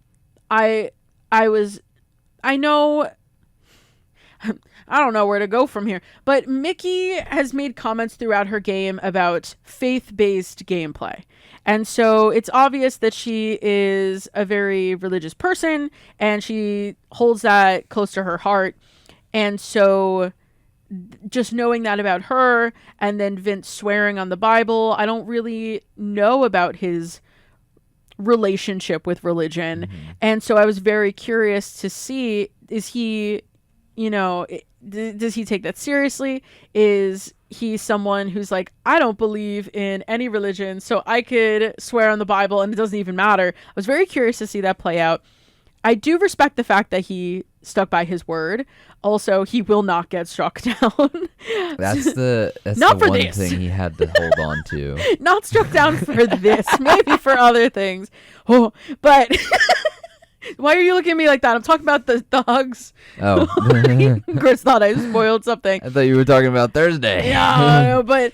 I know, I don't know where to go from here, but Mickey has made comments throughout her game about faith-based gameplay. And so it's obvious that she is a very religious person and she holds that close to her heart. And so just knowing that about her and then Vince swearing on the Bible, I don't really know about his relationship with religion. Mm-hmm. And so I was very curious to see, is he, does he take that seriously? Is he someone who's like, I don't believe in any religion, so I could swear on the Bible and it doesn't even matter? I was very curious to see that play out. I do respect the fact that he stuck by his word. Also, he will not get struck down. That's the one thing he had to hold on to. Not struck down for this, maybe for other things. Oh, but why are you looking at me like that? I'm talking about the hugs. Oh, Chris thought I spoiled something. I thought you were talking about Thursday. Yeah, but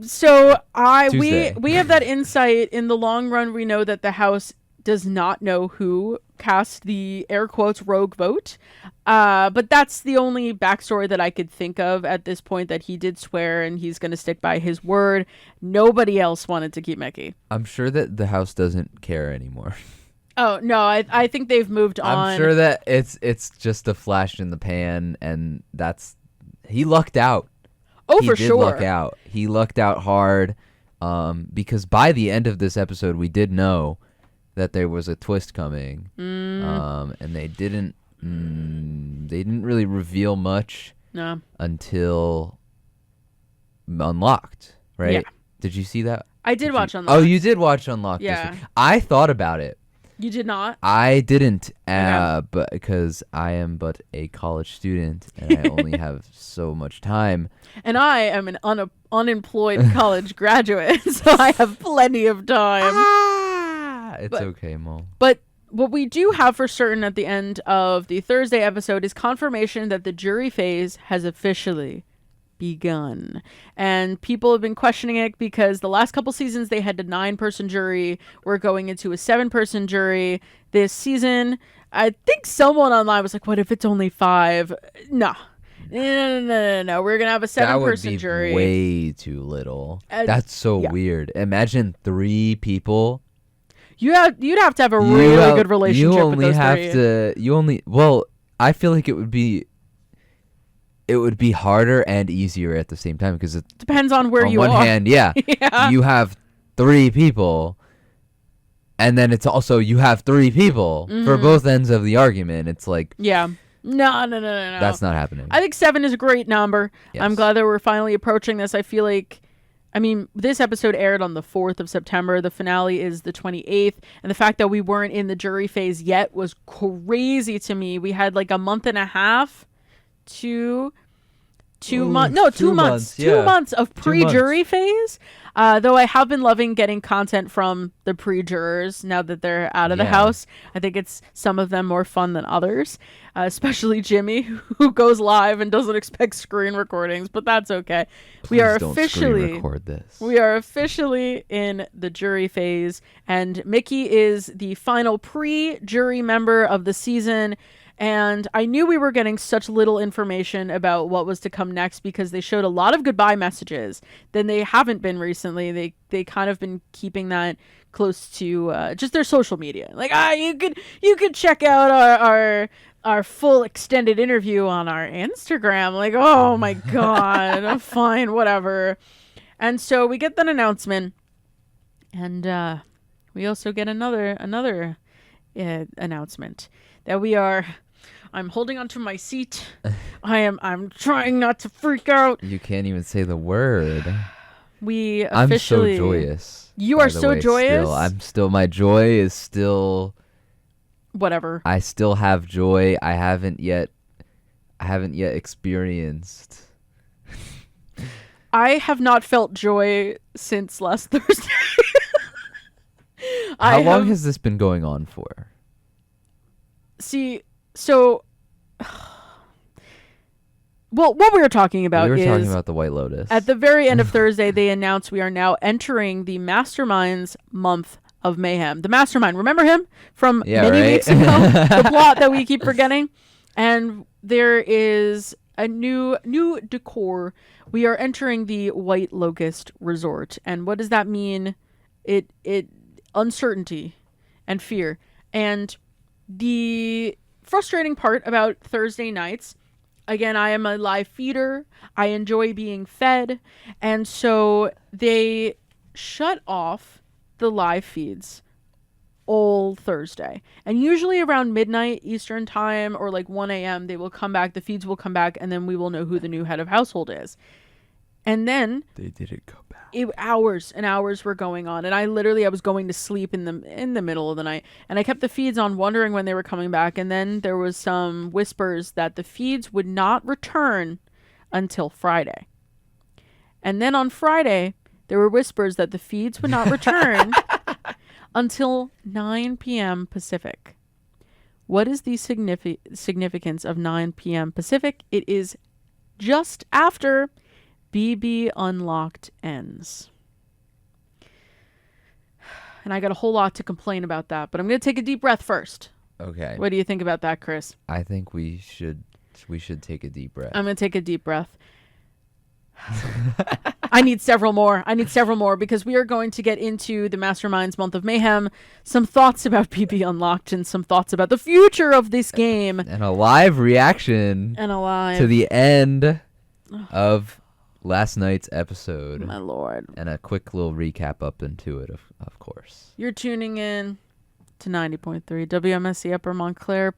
so we have that insight. In the long run, we know that the house does not know who cast the air quotes rogue vote. But that's the only backstory that I could think of at this point, that he did swear and he's going to stick by his word. Nobody else wanted to keep Mickey. I'm sure that the house doesn't care anymore. Oh no, I think they've moved on. I'm sure that it's just a flash in the pan, and he lucked out. Oh, he for did sure. Luck out. He lucked out hard, because by the end of this episode, we did know that there was a twist coming, and they didn't really reveal much until Unlocked, right? Yeah. Did you see that? I did watch Unlocked. Oh, you did watch Unlocked. Yeah. This week. I thought about it. You did not? I didn't, Okay. but because I am but a college student and I only have so much time. And I am an unemployed college graduate, so I have plenty of time. It's okay, Mo. But what we do have for certain at the end of the Thursday episode is confirmation that the jury phase has officially begun. And people have been questioning it because the last couple seasons they had a 9-person jury. We're going into a 7-person jury this season. I think someone online was like, what if it's only 5? No. No. We're going to have a 7-person jury. That would be way too little. That's so weird. Imagine 3 people. You'd have to have a really good relationship with those 3. Well, I feel like it would be harder and easier at the same time because it depends on where you are. On one hand, yeah, you have 3 people, and then it's also you have 3 people for both ends of the argument. It's like, no. That's not happening. I think 7 is a great number. Yes. I'm glad that we're finally approaching this. I feel like, this episode aired on the 4th of September. The finale is the 28th. And the fact that we weren't in the jury phase yet was crazy to me. We had like a month and a half to 2 months. No, 2 months. Yeah. 2 months of pre-jury phase. Though I have been loving getting content from the pre-jurors now that they're out of the house. I think it's some of them more fun than others, especially Jimmy, who goes live and doesn't expect screen recordings, but that's okay. Please don't screen record this. We are officially in the jury phase, and Mickey is the final pre-jury member of the season. And I knew we were getting such little information about what was to come next because they showed a lot of goodbye messages. Then they haven't been recently. They kind of been keeping that close to just their social media. Like, you could check out our full extended interview on our Instagram. Like, oh my God, fine, whatever. And so we get that announcement, and we also get another announcement that we are. I'm holding onto my seat. I'm trying not to freak out. You can't even say the word. We officially. I'm so joyous. You are so joyous? My joy is still. Whatever. I still have joy. I haven't yet experienced. I have not felt joy since last Thursday. How long has this been going on for? See, so, well, what we were talking about We were talking about the White Lotus. At the very end of Thursday, they announced we are now entering the Mastermind's month of Mayhem. The Mastermind, remember him from many weeks ago? The plot that we keep forgetting. And there is a new decor. We are entering the White Locust Resort. And what does that mean? It uncertainty and fear. And the frustrating part about Thursday nights, again, I am a live feeder. I enjoy being fed. And so they shut off the live feeds all Thursday. And usually around midnight Eastern time or like 1 a.m., they will come back. The feeds will come back, and then we will know who the new head of household is. And then they didn't come back. Hours and hours were going on, and I was going to sleep in the middle of the night, and I kept the feeds on, wondering when they were coming back. And then there was some whispers that the feeds would not return until Friday. And then on Friday, there were whispers that the feeds would not return until 9 p.m. Pacific. What is the significance of 9 p.m. Pacific? It is just after BB Unlocked ends. And I got a whole lot to complain about that, but I'm going to take a deep breath first. Okay. What do you think about that, Chris? I think we should take a deep breath. I'm going to take a deep breath. I need several more. Because we are going to get into the Mastermind's Month of Mayhem, some thoughts about BB Unlocked, and some thoughts about the future of this game. And a live reaction to the end of last night's episode. My lord. And a quick little recap up into it, of course. You're tuning in to 90.3 WMSC Upper Montclair.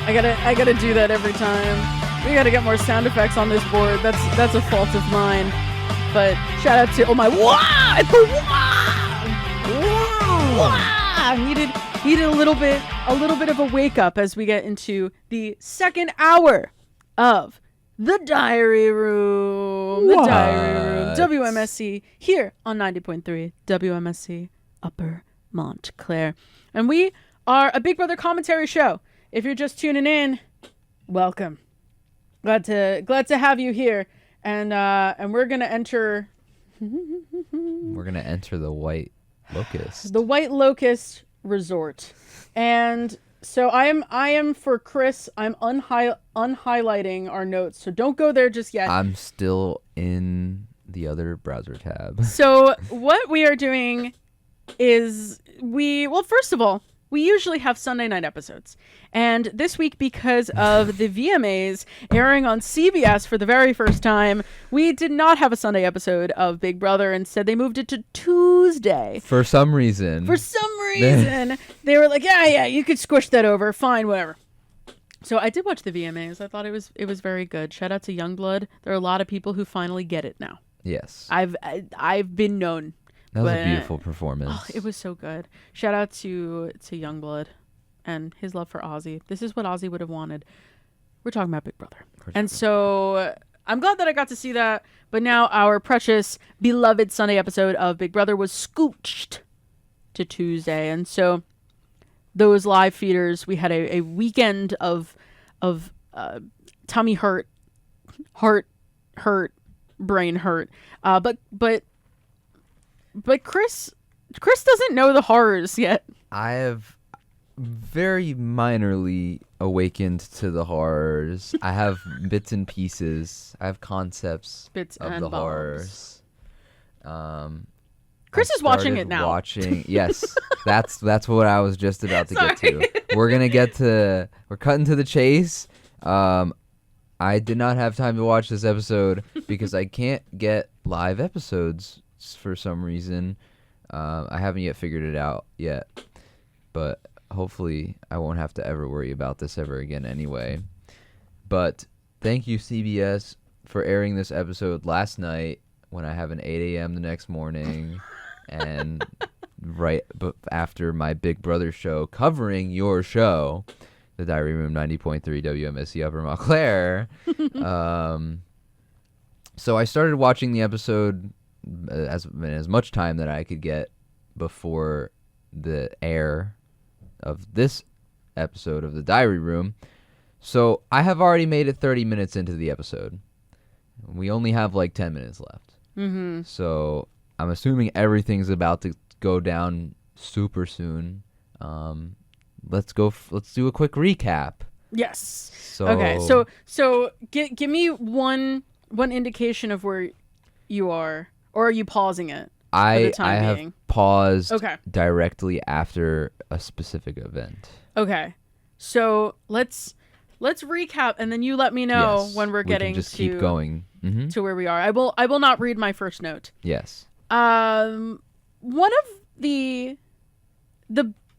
I gotta do that every time. We gotta get more sound effects on this board. That's a fault of mine. But shout out to wah! It's the wah! Wah! Needed a little bit of a wake up as we get into the second hour of the Diary Room. The Diary Room WMSC here on 90.3 WMSC Upper Montclair. And we are a Big Brother commentary show. If you're just tuning in, welcome. Glad to have you here. And we're gonna enter the White Locust. The White Locust Resort. And so I am for Chris. I'm unhighlighting our notes. So don't go there just yet. I'm still in the other browser tab. So what we are doing is first of all, we usually have Sunday night episodes. And this week, because of the VMAs airing on CBS for the very first time, we did not have a Sunday episode of Big Brother. Instead, they moved it to Tuesday. For some reason, they were like, yeah, you could squish that over. Fine, whatever. So I did watch the VMAs. I thought it was very good. Shout out to Youngblood. There are a lot of people who finally get it now. Yes. I've been known. That was a beautiful performance. Oh, it was so good. Shout out to Youngblood and his love for Ozzy. This is what Ozzy would have wanted. We're talking about Big Brother. And so I'm glad that I got to see that. But now our precious, beloved Sunday episode of Big Brother was scooched to Tuesday. And so those live feeders, we had a weekend of tummy hurt, heart hurt, brain hurt. But Chris doesn't know the horrors yet. I have very minorly awakened to the horrors. I have bits and pieces. I have concepts of the horrors. Chris is watching it now. Yes, that's what I was just about to get to. We're cutting to the chase. I did not have time to watch this episode because I can't get live episodes for some reason. I haven't yet figured it out yet, but hopefully I won't have to ever worry about this ever again anyway. But thank you, CBS, for airing this episode last night when I have an 8 a.m. the next morning and after my Big Brother show covering your show, the Diary Room 90.3 WMSC Upper Montclair. So I started watching the episode as much time that I could get before the air of this episode of the Diary Room. So I have already made it 30 minutes into the episode. We only have like 10 minutes left. Mm-hmm. So I'm assuming everything's about to go down super soon. Let's do a quick recap. Yes. Okay. So give me one indication of where you are. Or are you pausing it? I have paused directly after a specific event. Okay. So let's recap and then you let me know when we're getting keep going to where we are. I will not read my first note. Yes. One of the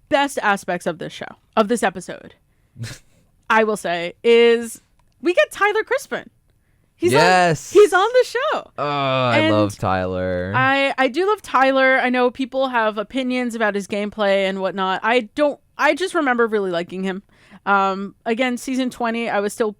best aspects of this episode, I will say, is we get Tyler Crispin. He's on the show. Oh, I love Tyler. I do love Tyler. I know people have opinions about his gameplay and whatnot. I just remember really liking him. Again, season 20, I was still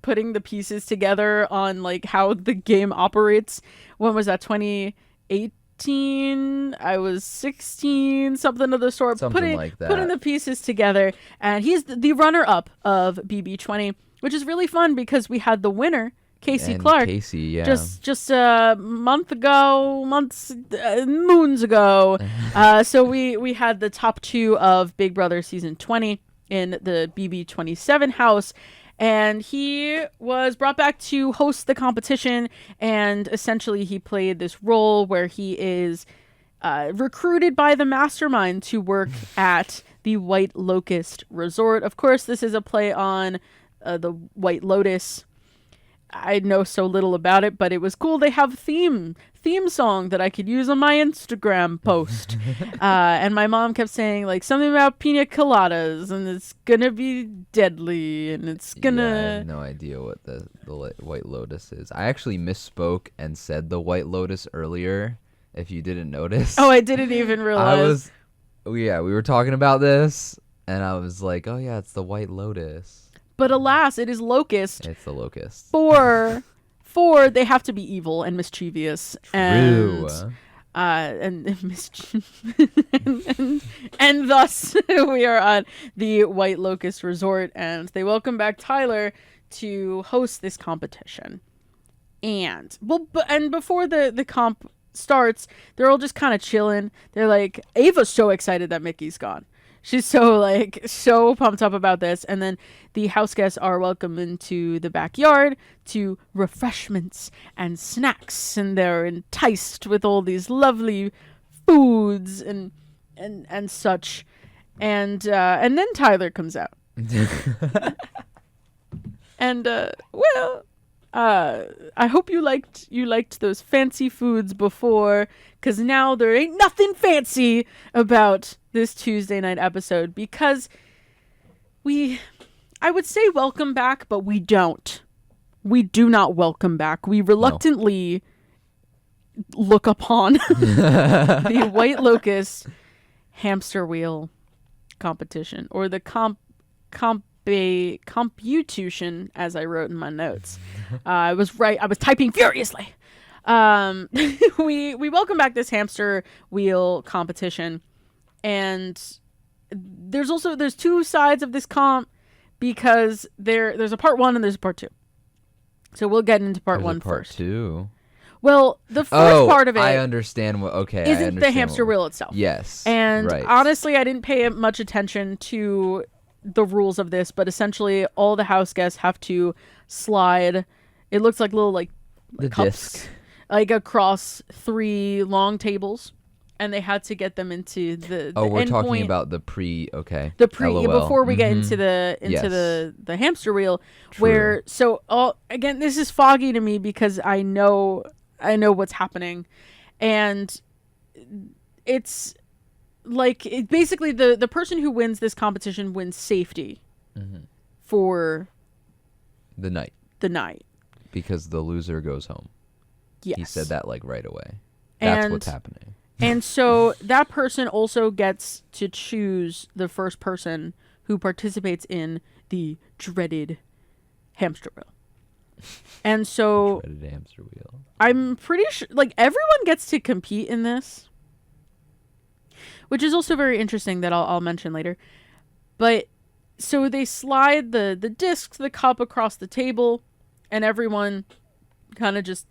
putting the pieces together on like how the game operates. When was that? 2018? I was 16, something of the sort. Something like that. Putting the pieces together. And he's the runner-up of BB20, which is really fun because we had the winner, Casey Clark. Casey, yeah. Just a moons ago. So we had the top two of Big Brother season 20. in the BB27 house. And he was brought back to host the competition, and essentially he played this role where he is recruited by the Mastermind to work at the White Locust Resort. Of course, this is a play on the White Lotus. I know so little about it, but it was cool. They have a theme song that I could use on my Instagram post. And my mom kept saying like something about pina coladas, and it's gonna be deadly, and it's gonna... Yeah, I have no idea what the White Lotus is. I actually misspoke and said the White Lotus earlier, if you didn't notice. Oh, I didn't even realize. We were talking about this, and I was like, oh yeah, it's the White Lotus. But alas, it is Locust. It's the Locust. For they have to be evil and mischievous. True. And thus we are at the White Locust Resort, and they welcome back Tyler to host this competition. And before the comp starts, they're all just kind of chilling. They're like, Ava's so excited that Mickey's gone. She's so pumped up about this. And then the house guests are welcomed into the backyard to refreshments and snacks, and they're enticed with all these lovely foods and such. And then Tyler comes out. And I hope you liked those fancy foods before, because now there ain't nothing fancy about this Tuesday night episode, because I would say welcome back, but we don't. We do not welcome back. We reluctantly look upon the White Locust hamster wheel competition, or the computation, as I wrote in my notes. I was typing furiously. We welcome back this hamster wheel competition, and there's two sides of this comp, because there's a part 1 and there's a part 2. So we'll get into part 1 part first. 2. Well, the first part of it, I understand isn't the hamster wheel itself. Yes. And right. honestly, I didn't pay much attention to the rules of this, but essentially all the house guests have to slide, it looks like little the cups, disc, across 3 long tables, and they had to get them into the we're end talking point. about the LOL. Before we get into the hamster wheel. True. Where again, this is foggy to me because I know what's happening, and it's basically the person who wins this competition wins safety for the night, because the loser goes home. Yes. He said that right away. That's what's happening. And so that person also gets to choose the first person who participates in the dreaded hamster wheel. And so dreaded hamster wheel. I'm pretty sure everyone gets to compete in this, which is also very interesting that I'll mention later. But so they slide the disc, the cup across the table, and everyone kind of just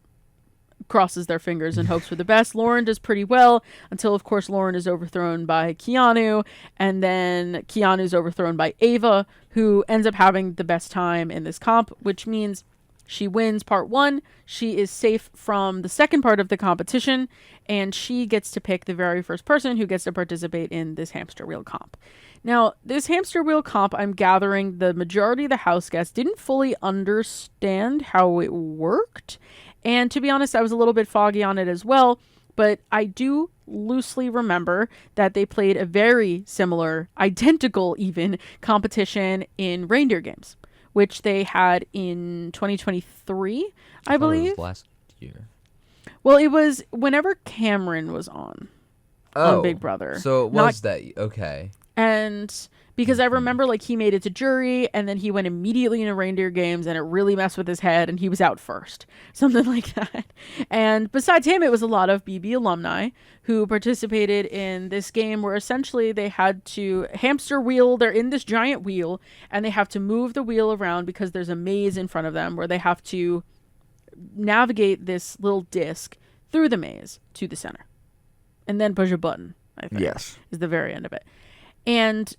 crosses their fingers and hopes for the best. Lauren does pretty well until, of course, Lauren is overthrown by Keanu, and then Keanu's overthrown by Ava, who ends up having the best time in this comp, which means she wins part 1. She is safe from the second part of the competition, and she gets to pick the very first person who gets to participate in this hamster wheel comp. Now, this hamster wheel comp, I'm gathering the majority of the house guests didn't fully understand how it worked. And to be honest, I was a little bit foggy on it as well, but I do loosely remember that they played a very similar, identical even, competition in reindeer games, which they had in 2023, I believe. It was last year. Well, it was whenever Cameron was on Big Brother. So it was okay. And because I remember he made it to jury, and then he went immediately into reindeer games, and it really messed with his head, and he was out first. Something like that. And besides him, it was a lot of BB alumni who participated in this game, where essentially they had to hamster wheel. They're in this giant wheel, and they have to move the wheel around because there's a maze in front of them where they have to navigate this little disc through the maze to the center. And then push a button, I think. Yes. Is the very end of it. And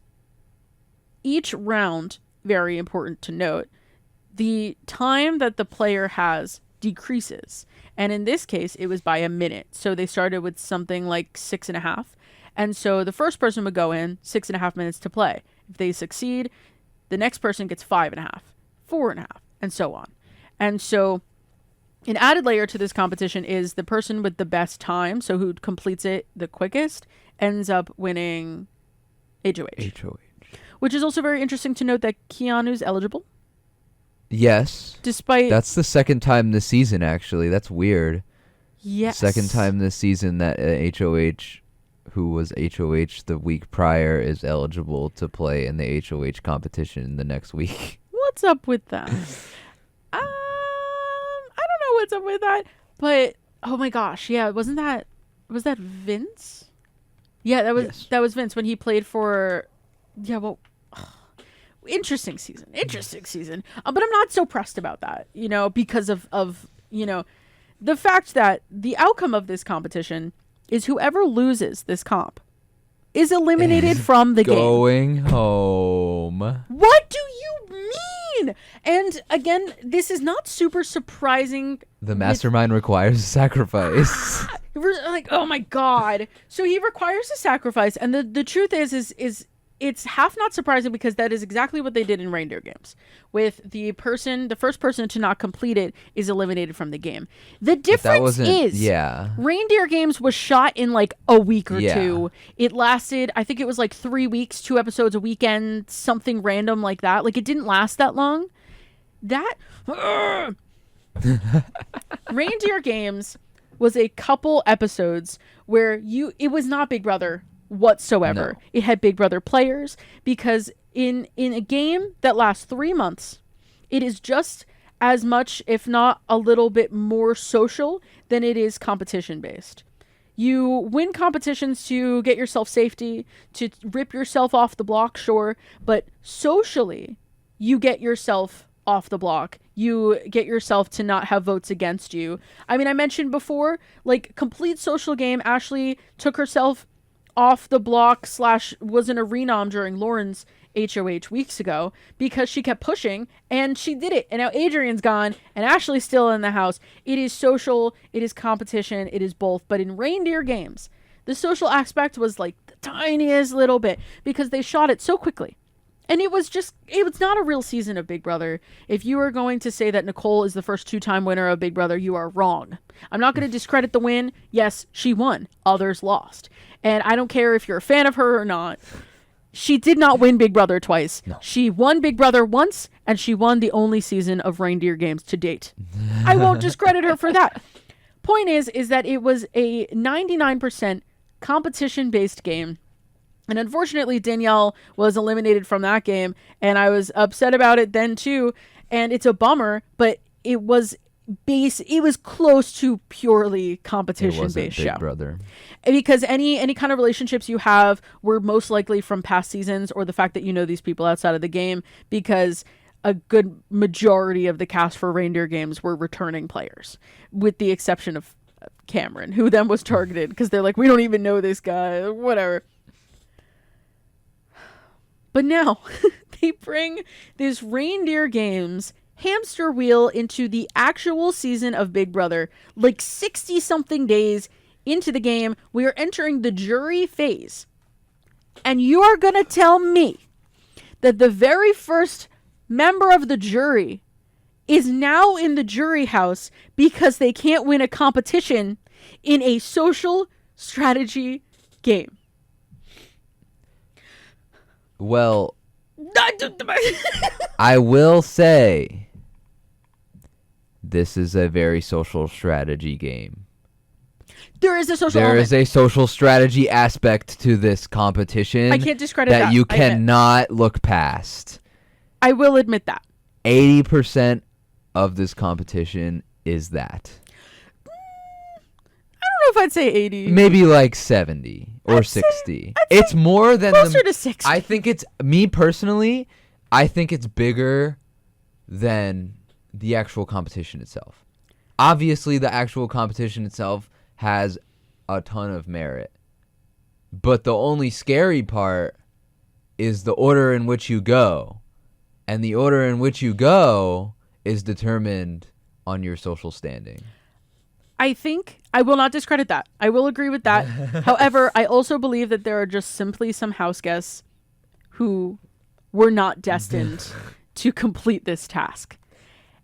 each round, very important to note, the time that the player has decreases. And in this case, it was by a minute. So they started with something like 6.5. And so the first person would go in 6.5 minutes to play. If they succeed, the next person gets 5.5, 4.5, and so on. And so an added layer to this competition is the person with the best time, so who completes it the quickest, ends up winning HOH. Which is also very interesting to note that Keanu's eligible. Yes. Despite... That's the second time this season, actually. That's weird. Yes. Second time this season that HOH, who was HOH the week prior, is eligible to play in the HOH competition the next week. What's up with that? I don't know what's up with that. But, oh my gosh, yeah, was that Vince? Yeah, that was Vince when he played for... Yeah, well... Interesting season. But I'm not so pressed about that, because of the fact that the outcome of this competition is whoever loses this comp is eliminated from the game. Going home. What do you mean? And again, this is not super surprising. The Mastermind requires a sacrifice. Like, oh my God. So he requires a sacrifice. And the truth is it's half not surprising because that is exactly what they did in reindeer games. With the first person to not complete it is eliminated from the game. The difference is, reindeer games was shot in like a week or two. It lasted, I think it was like 3 weeks, 2 episodes a weekend, something random like that. Like it didn't last that long. Reindeer games was a couple episodes where it was not Big Brother whatsoever. No. It had Big Brother players because in a game that lasts 3 months, it is just as much, if not a little bit more social than it is competition based. You win competitions to get yourself safety, to rip yourself off the block, sure, but socially, you get yourself off the block. You get yourself to not have votes against you. I mean, I mentioned before, like, complete social game, Ashley took herself off the block / was in a renom during Lauren's HOH weeks ago because she kept pushing and she did it. And now Adrian's gone and Ashley's still in the house. It is social, it is competition, it is both. But in reindeer games, the social aspect was like the tiniest little bit because they shot it so quickly. And it was not a real season of Big Brother. If you are going to say that Nicole is the first 2-time winner of Big Brother, you are wrong. I'm not going to discredit the win. Yes, she won. Others lost. And I don't care if you're a fan of her or not. She did not win Big Brother twice. No. She won Big Brother once, and she won the only season of reindeer games to date. I won't discredit her for that. Point is that it was a 99% competition-based game. And unfortunately, Danielle was eliminated from that game, and I was upset about it then too. And it's a bummer, but it was close to purely competition-based show. Big Brother. Because any kind of relationships you have were most likely from past seasons or the fact that you know these people outside of the game, because a good majority of the cast for reindeer games were returning players, with the exception of Cameron, who then was targeted because they're like, we don't even know this guy, whatever. But now they bring this reindeer games hamster wheel into the actual season of Big Brother, like 60-something days into the game. We are entering the jury phase. And you are going to tell me that the very first member of the jury is now in the jury house because they can't win a competition in a social strategy game. Well, I will say this is a very social strategy game. There is a social strategy aspect to this competition. I can't discredit that. That you cannot look past. I will admit that. 80% of this competition is that. I don't know if I'd say 80. Maybe like 70 or 60. It's more than closer to 60. I think it's, me personally, I think it's bigger than the actual competition itself. Obviously, the actual competition itself has a ton of merit. But the only scary part is the order in which you go. And the order in which you go is determined on your social standing. I think I will not discredit that. I will agree with that. However, I also believe that there are just simply some house guests who were not destined to complete this task.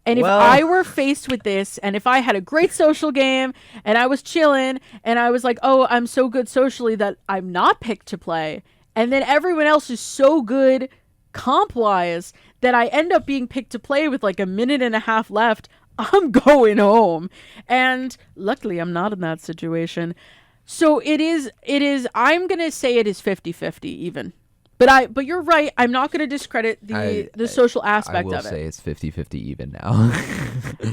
And if I were faced with this, and if I had a great social game, and I was chilling, and I was like, oh, I'm so good socially that I'm not picked to play, and then everyone else is so good comp-wise that I end up being picked to play with like a minute and a half left, I'm going home. And luckily, I'm not in that situation. So it is, I'm going to say it is 50-50 even. But you're right. I'm not going to discredit the social aspect of it. I will say it's 50-50 even now.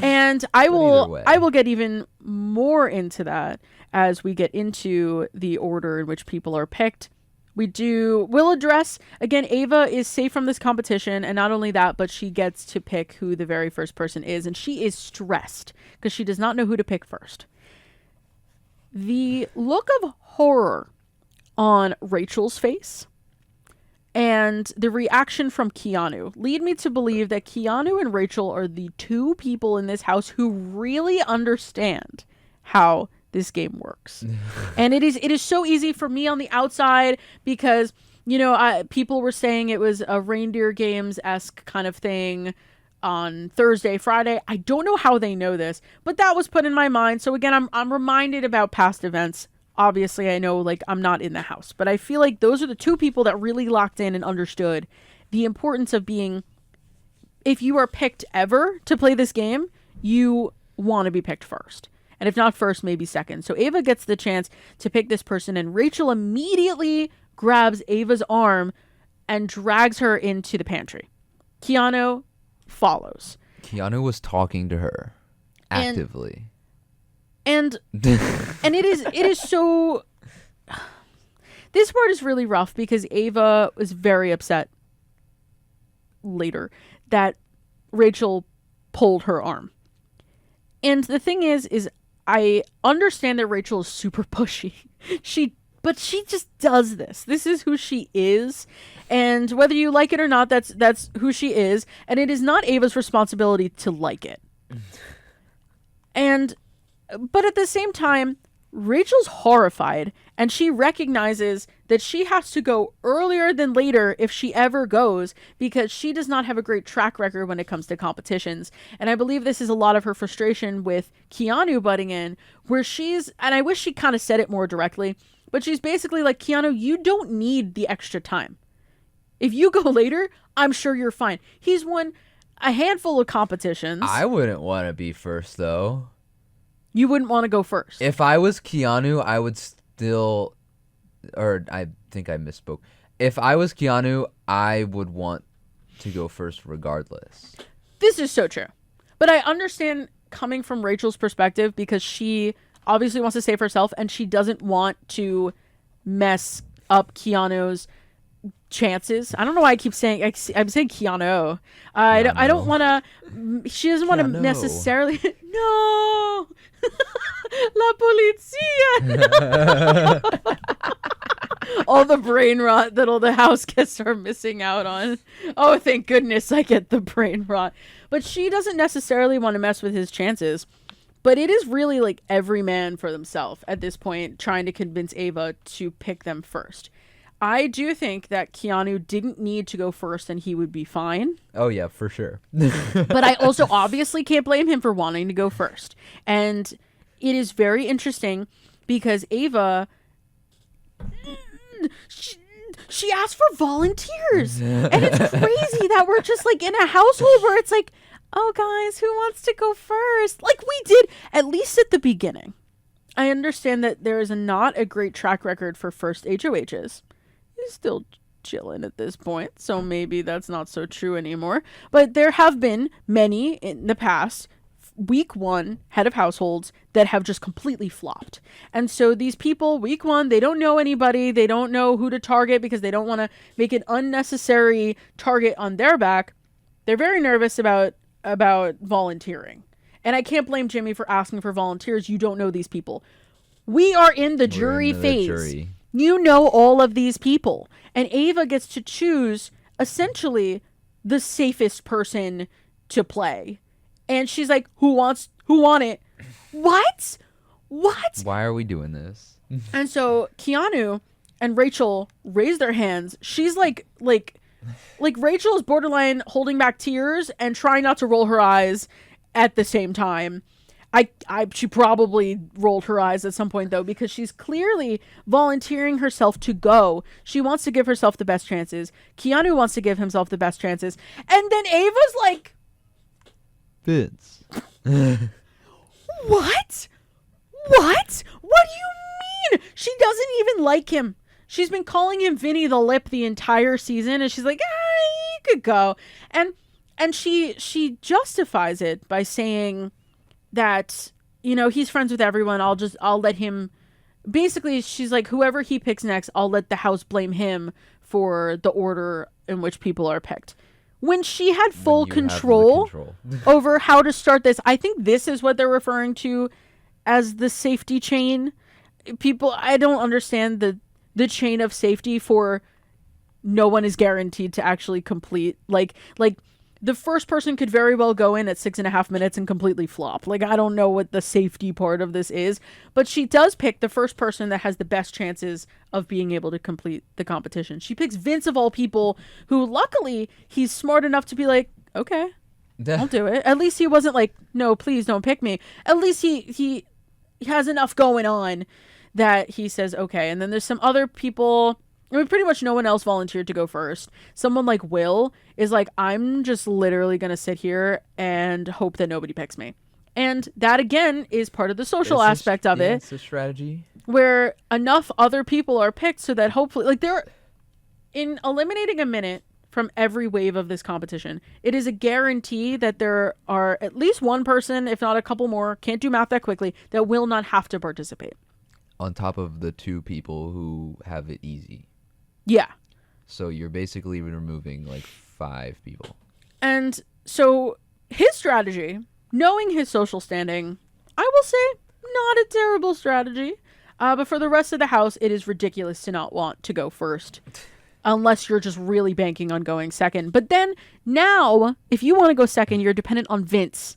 And I will get even more into that as we get into the order in which people are picked. We'll address, again, Ava is safe from this competition, and not only that, but she gets to pick who the very first person is, and she is stressed because she does not know who to pick first. The look of horror on Rachel's face and the reaction from Keanu lead me to believe that Keanu and Rachel are the two people in this house who really understand how this game works. And it is so easy for me on the outside because, people were saying it was a Reindeer Games-esque kind of thing on Thursday, Friday. I don't know how they know this, but that was put in my mind. So again, I'm reminded about past events. Obviously, I know I'm not in the house, but I feel like those are the two people that really locked in and understood the importance of being, if you are picked ever to play this game, you want to be picked first. And if not first, maybe second. So Ava gets the chance to pick this person, and Rachel immediately grabs Ava's arm and drags her into the pantry. Keanu follows. Keanu was talking to her actively. And it is so... This part is really rough because Ava was very upset later that Rachel pulled her arm. And the thing is I understand that Rachel is super pushy. But she just does this. This is who she is. And whether you like it or not, that's who she is. And it is not Ava's responsibility to like it. But at the same time, Rachel's horrified, and she recognizes that she has to go earlier than later if she ever goes, because she does not have a great track record when it comes to competitions. And I believe this is a lot of her frustration with Keanu butting in, where and I wish she kind of said it more directly, but she's basically like, Keanu, you don't need the extra time. If you go later, I'm sure you're fine. He's won a handful of competitions. I wouldn't want to be first, though. You wouldn't want to go first. If I was Keanu, I would still... Or I think I misspoke. If I was Keanu, I would want to go first regardless. This is so true. But I understand coming from Rachel's perspective because she obviously wants to save herself and she doesn't want to mess up Keanu's chances. I don't know why I keep saying I'm saying Keanu. I don't want to. She doesn't want to necessarily. No, la policía. All the brain rot that all the house guests are missing out on. Oh, thank goodness I get the brain rot. But she doesn't necessarily want to mess with his chances. But it is really like every man for themselves at this point, trying to convince Ava to pick them first. I do think that Keanu didn't need to go first and he would be fine. Oh, yeah, for sure. But I also obviously can't blame him for wanting to go first. And it is very interesting because Ava, she asked for volunteers. And it's crazy that we're just like in a household where it's like, oh, guys, who wants to go first? Like we did, at least at the beginning. I understand that there is not a great track record for first HOHs. He's still chilling at this point, so maybe that's not so true anymore. But there have been many in the past week one head of households that have just completely flopped. And so these people, week one, they don't know anybody. They don't know who to target because they don't want to make an unnecessary target on their back. They're very nervous about volunteering. And I can't blame Jimmy for asking for volunteers. You don't know these people. We are in the jury phase. You know all of these people. And Ava gets to choose essentially the safest person to play. And she's like, who want it? What? Why are we doing this? And so Keanu and Rachel raise their hands. She's like Rachel is borderline holding back tears and trying not to roll her eyes at the same time. She probably rolled her eyes at some point though, because she's clearly volunteering herself to go. She wants to give herself the best chances. Keanu wants to give himself the best chances. And then Ava's like, Vince. What? What? What do you mean? She doesn't even like him. She's been calling him Vinny the Lip the entire season, and she's like, he could go. And she justifies it by saying that, you know, he's friends with everyone. I'll let him. Basically, she's like, whoever he picks next, I'll let the house blame him for the order in which people are picked. When she had full control over how to start this, I think this is what they're referring to as the safety chain. People, I don't understand the chain of safety for no one is guaranteed to actually complete. Like the first person could very well go in at 6.5 minutes and completely flop. Like, I don't know what the safety part of this is, but she does pick the first person that has the best chances of being able to complete the competition. She picks Vince of all people, who luckily he's smart enough to be like, okay, I'll do it. At least he wasn't like, no, please don't pick me. At least he has enough going on that he says, okay. And then there's some other people. I mean, pretty much no one else volunteered to go first. Someone like Will is like, I'm just literally going to sit here and hope that nobody picks me. And that, again, is part of the social aspect of it. It's a strategy. Where enough other people are picked so that hopefully, like, in eliminating a minute from every wave of this competition, it is a guarantee that there are at least one person, if not a couple more, can't do math that quickly, that will not have to participate. On top of the 2 people who have it easy. Yeah. So you're basically removing like 5 people. And so his strategy, knowing his social standing, I will say not a terrible strategy. But for the rest of the house, it is ridiculous to not want to go first. Unless you're just really banking on going second. But then now, if you want to go second, you're dependent on Vince.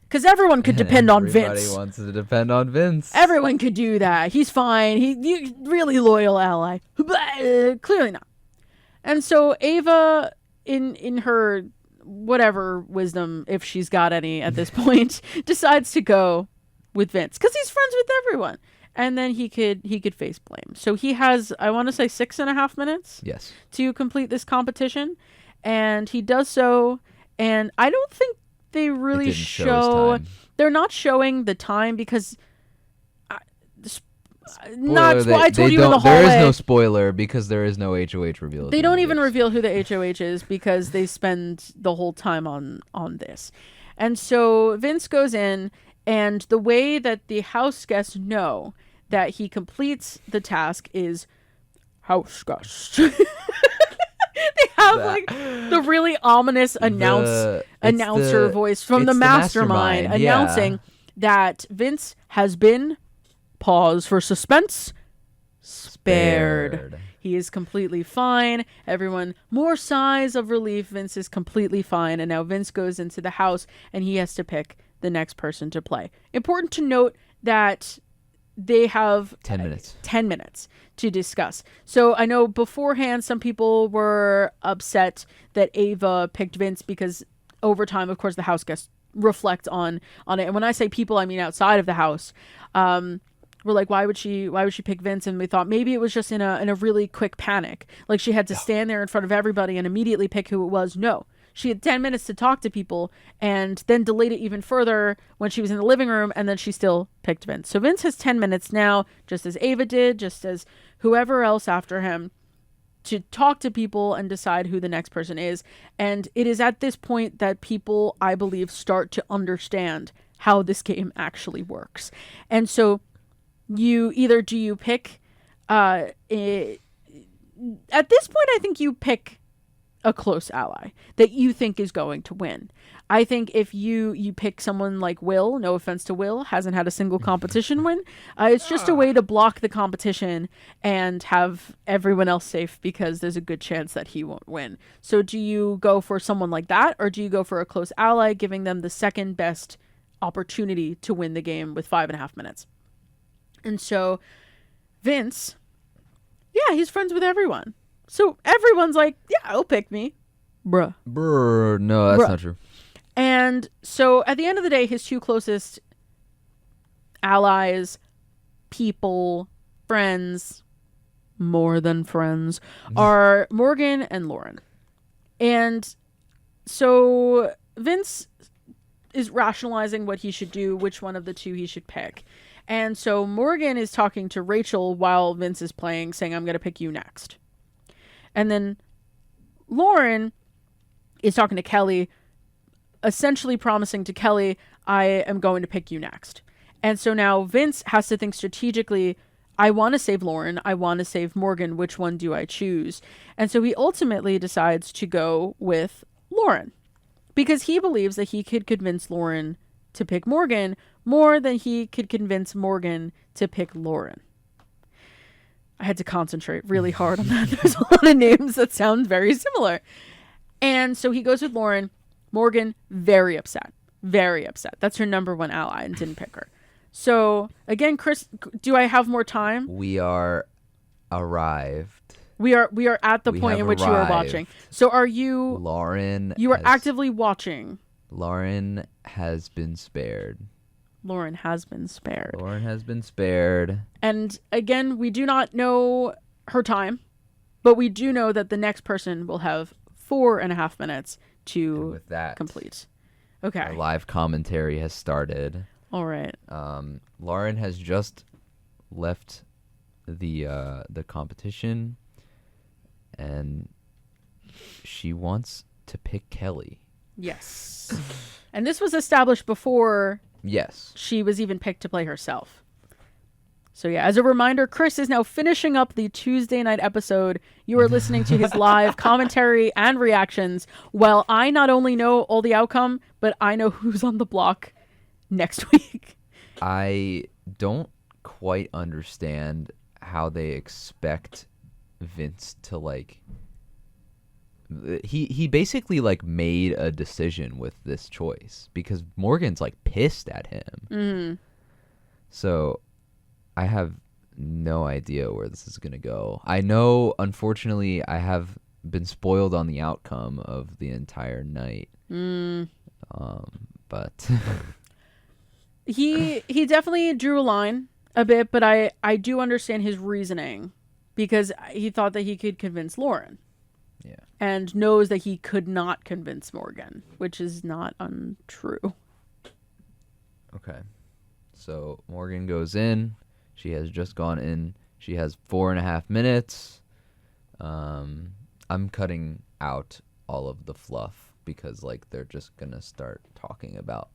Because everyone could depend on Vince. Everybody wants to depend on Vince. Everyone could do that. He's fine. He's really loyal ally. Clearly not. And so Ava, in her whatever wisdom, if she's got any at this point, decides to go with Vince because he's friends with everyone. And then he could face blame. So he has, I want to say, 6.5 minutes. Yes. To complete this competition, and he does so. And I don't think they really show. They're not showing the time because. I told you in the hallway. There is no spoiler because there is no HOH reveal. They don't even reveal who the HOH is because they spend the whole time on this. And so Vince goes in, and the way that the house guests know that he completes the task is house guest. They have like the really ominous announcer voice from the Mastermind announcing that Vince has been, pause for suspense, spared. He is completely fine. Everyone, more sighs of relief. Vince is completely fine. And now Vince goes into the house and he has to pick the next person to play. Important to note that they have 10 minutes. 10 minutes to discuss. So I know beforehand some people were upset that Ava picked Vince because over time, of course, the house guests reflect on it. And when I say people, I mean outside of the house. We're like, why would she pick Vince? And we thought maybe it was just in a really quick panic. Like she had to stand there in front of everybody and immediately pick who it was. No. She had 10 minutes to talk to people and then delayed it even further when she was in the living room, and then she still picked Vince. So Vince has 10 minutes now, just as Ava did, just as whoever else after him, to talk to people and decide who the next person is. And it is at this point that people, I believe, start to understand how this game actually works. And so you pick, at this point, I think you pick a close ally that you think is going to win. I think if you pick someone like Will, no offense to Will, hasn't had a single competition win, it's just a way to block the competition and have everyone else safe because there's a good chance that he won't win. So do you go for someone like that, or do you go for a close ally, giving them the second best opportunity to win the game with 5.5 minutes? And so Vince, yeah, he's friends with everyone. So everyone's like, yeah, I'll pick me. Bruh. No, that's not true. And so at the end of the day, his two closest allies, people, friends, more than friends, are Morgan and Lauren. And so Vince is rationalizing what he should do, which one of the two he should pick. And so Morgan is talking to Rachel while Vince is playing, saying, I'm going to pick you next. And then Lauren is talking to Kelly, essentially promising to Kelly, I am going to pick you next. And so now Vince has to think strategically, I want to save Lauren, I want to save Morgan, which one do I choose? And so he ultimately decides to go with Lauren because he believes that he could convince Lauren to pick Morgan more than he could convince Morgan to pick Lauren. I had to concentrate really hard on that. There's a lot of names that sound very similar. And so he goes with Lauren. Morgan, very upset. Very upset. That's her number one ally and didn't pick her. So, again, Chris, do I have more time? We are arrived. We are at the point in which you are watching. So are you... Lauren... You are actively watching. Lauren has been spared. Lauren has been spared. Lauren has been spared. And again, we do not know her time, but we do know that the next person will have 4.5 minutes to with that, complete. Okay. Our live commentary has started. All right. Lauren has just left the competition, and she wants to pick Kelly. Yes. And this was established before... Yes. She was even picked to play herself. So yeah, as a reminder, Chris is now finishing up the Tuesday night episode. You are listening to his live commentary and reactions while I not only know all the outcome, but I know who's on the block next week. I don't quite understand how they expect Vince to like... He basically like made a decision with this choice because Morgan's like pissed at him. Mm-hmm. So I have no idea where this is going to go. I know, unfortunately, I have been spoiled on the outcome of the entire night. But he definitely drew a line a bit, but I do understand his reasoning because he thought that he could convince Lauren. Yeah. And knows that he could not convince Morgan, which is not untrue. Okay. So Morgan goes in. She has just gone in. She has 4.5 minutes. I'm cutting out all of the fluff because like they're just gonna start talking about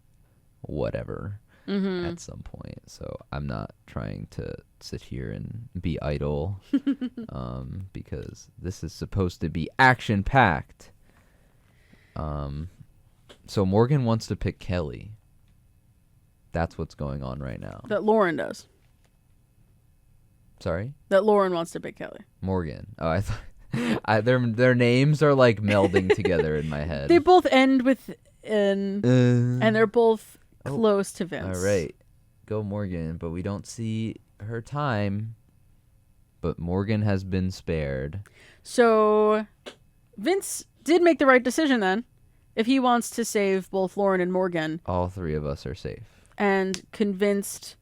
whatever at some point. So I'm not trying to sit here and be idle because this is supposed to be action packed. So Morgan wants to pick Kelly. That's what's going on right now. That Lauren does. Sorry? That Lauren wants to pick Kelly. Morgan. Oh, I thought their names are like melding together in my head. They both end with an, and they're both close to Vince. All right. Go Morgan, but we don't see her time. But Morgan has been spared. So Vince did make the right decision then. If he wants to save both Lauren and Morgan. All three of us are safe. And convinced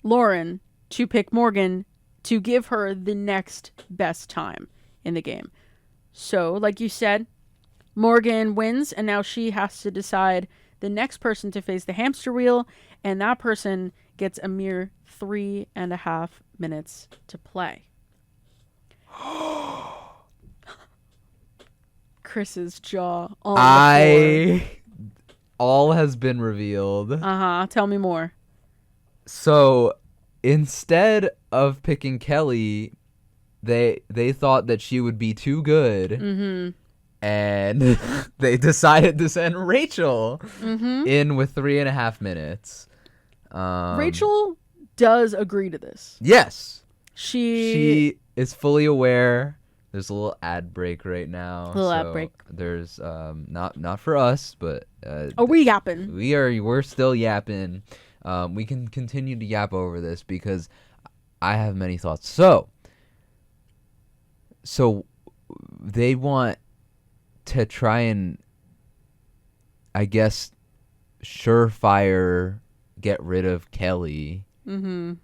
Lauren to pick Morgan to give her the next best time in the game. So, like you said, Morgan wins, and now she has to decide the next person to face the hamster wheel, and that person gets a mere 3.5 minutes to play. Chris's jaw on the floor. All has been revealed. Tell me more. So, instead of picking Kelly, they thought that she would be too good. Mm-hmm. and they decided to send Rachel in with 3.5 minutes. Rachel does agree to this. Yes. She is fully aware. There's a little ad break right now. Ad break. There's not for us, but we yapping. We're still yapping. We can continue to yap over this because I have many thoughts. So they want to try and, I guess, surefire get rid of Kelly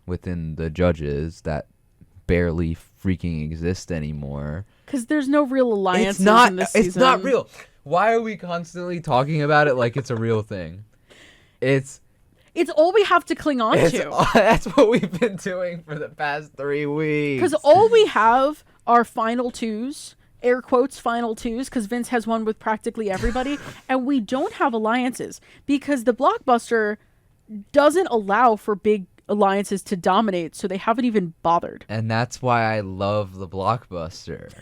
within the judges that barely freaking exist anymore. Because there's no real alliances in this season. It's not real. Why are we constantly talking about it like it's a real thing? It's all we have to cling on to. That's what we've been doing for the past 3 weeks. Because all we have are final twos, air quotes final twos, because Vince has one with practically everybody, and we don't have alliances because the blockbuster doesn't allow for big alliances to dominate, so they haven't even bothered. And that's why I love the blockbuster,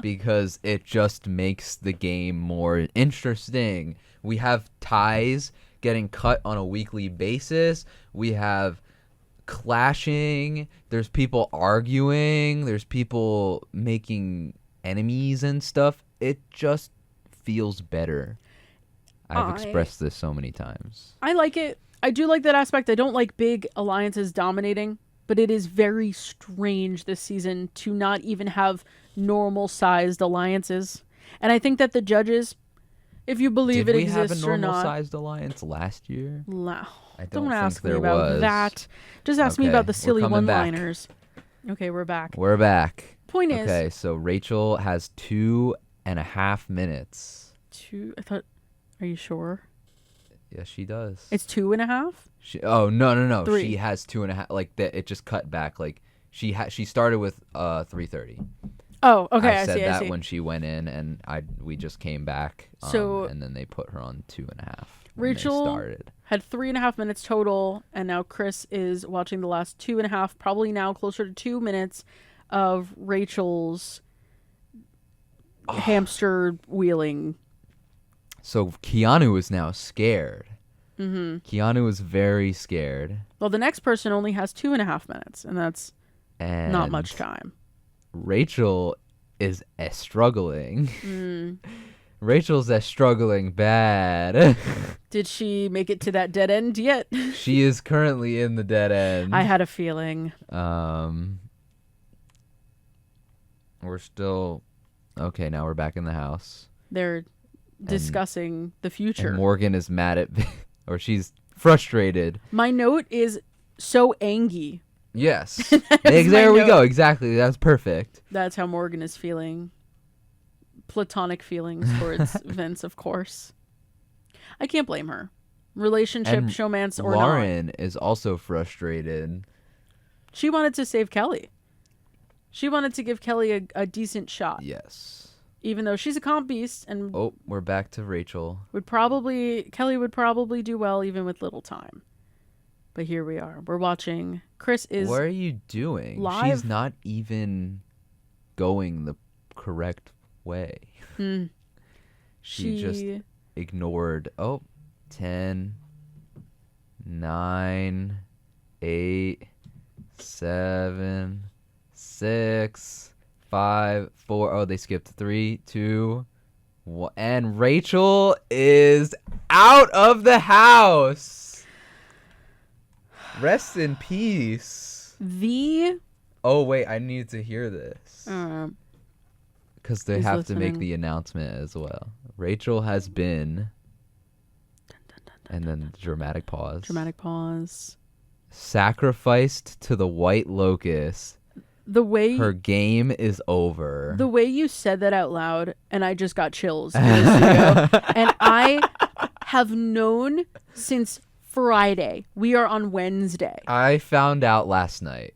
because it just makes the game more interesting. We have ties getting cut on a weekly basis. We have clashing. There's people arguing. There's people making enemies and stuff. It just feels better. I've expressed this so many times. I like it. I do like that aspect. I don't like big alliances dominating, but it is very strange this season to not even have normal-sized alliances. And I think that the judges, if you believe it exists or not... Did we have a normal-sized alliance last year? Don't ask me about that. Just ask me about the silly one-liners. Okay, we're back. We're back. Point is... Okay, so Rachel has 2.5 minutes. Are you sure? Yes, she does. It's 2.5? No. 3. She has 2.5. Like that, it just cut back. Like she started with 3:30. Oh, okay. I said that see. when she went in, and we just came back. And then they put her on 2.5. Rachel had 3.5 minutes total, and now Chris is watching the last 2.5, probably now closer to 2 minutes of Rachel's hamster wheeling. So Keanu is now scared. Keanu is very scared. Well, the next person only has 2.5 minutes, and that's not much time. Rachel is struggling. Rachel's struggling bad. Did she make it to that dead end yet? She is currently in the dead end. I had a feeling. We're still... Okay, now we're back in the house. They're discussing the future. And Morgan is mad at... or she's frustrated. My note is so angry. Yes. There we go. Exactly. That's perfect. That's how Morgan is feeling. Platonic feelings towards Vince, of course. I can't blame her. Relationship, showmance, or Lauren not. is also frustrated. She wanted to save Kelly. She wanted to give Kelly a decent shot. Yes. Even though she's a comp beast, and we're back to Rachel. Kelly would probably do well even with little time. But here we are. We're watching. Chris is What are you doing? live. She's not even going the correct way. She just ignored 10, 9, 8, 7, 6, 5, 4. They skipped 3, 2, 1. And Rachel is out of the house. Rest in peace. Oh, wait. I need to hear this. Because they have to make the announcement as well. Rachel has been... And then dramatic pause. Sacrificed to the White Locust. Her game is over. The way you said that out loud, and I just got chills in the studio. And I have known since Friday. We are on Wednesday. I found out last night.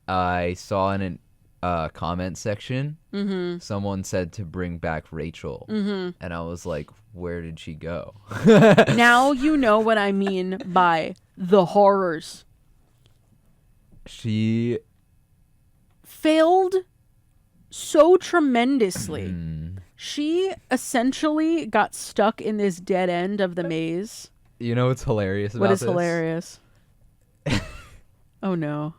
I saw in a comment section, someone said to bring back Rachel. And I was like, where did she go? Now you know what I mean by the horrors. She... failed so tremendously. Mm. She essentially got stuck in this dead end of the maze. You know what's hilarious about What is this? hilarious? Oh no.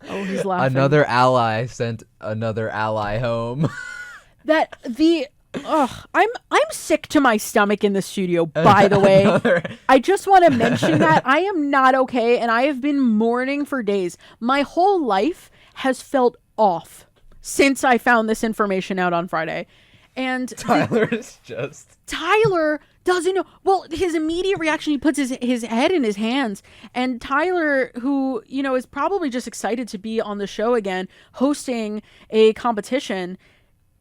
Oh, he's laughing. Another ally sent another ally home. I'm sick to my stomach in the studio, by the way. I just want to mention that I am not okay, and I have been mourning for days. My whole life has felt off since I found this information out on Friday. And Tyler doesn't know. Well, his immediate reaction, he puts his head in his hands. And Tyler, who, you know, is probably just excited to be on the show again, hosting a competition,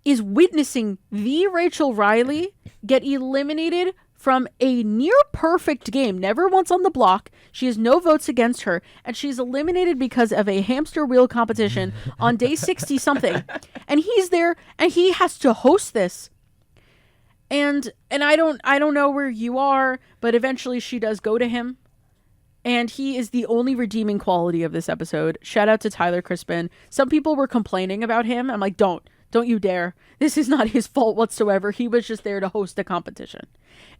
is witnessing the Rachel Riley get eliminated from a near perfect game, never once on the block. She has no votes against her, and she's eliminated because of a hamster wheel competition on day 60 something. And he's there, and he has to host this. And I don't know where you are, but eventually she does go to him. And he is the only redeeming quality of this episode. Shout out to Tyler Crispin. Some people were complaining about him. I'm like, don't you dare. This is not his fault whatsoever. He was just there to host a competition.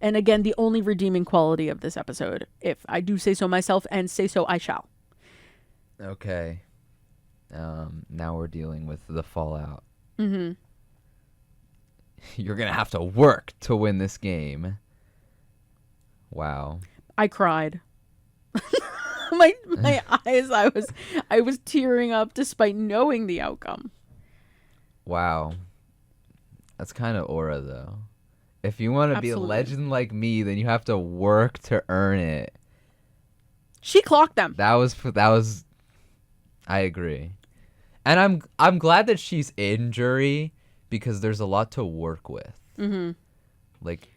And again, the only redeeming quality of this episode, if I do say so myself, and say so I shall. Okay. Now we're dealing with the fallout. Mm-hmm. You're going to have to work to win this game. Wow. I cried. my eyes, I was tearing up despite knowing the outcome. Wow. That's kind of aura, though. If you want to be a legend like me, then you have to work to earn it. She clocked them. That was I agree. And I'm glad that she's in jury because there's a lot to work with. Mm-hmm. Like,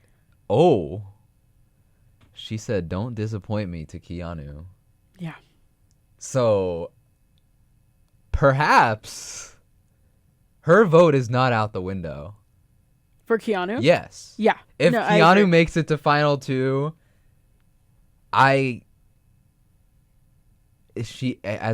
she said, "Don't disappoint me" to Keanu. Yeah. So perhaps her vote is not out the window. For Keanu? Yes. Yeah. If Keanu makes it to final 2, as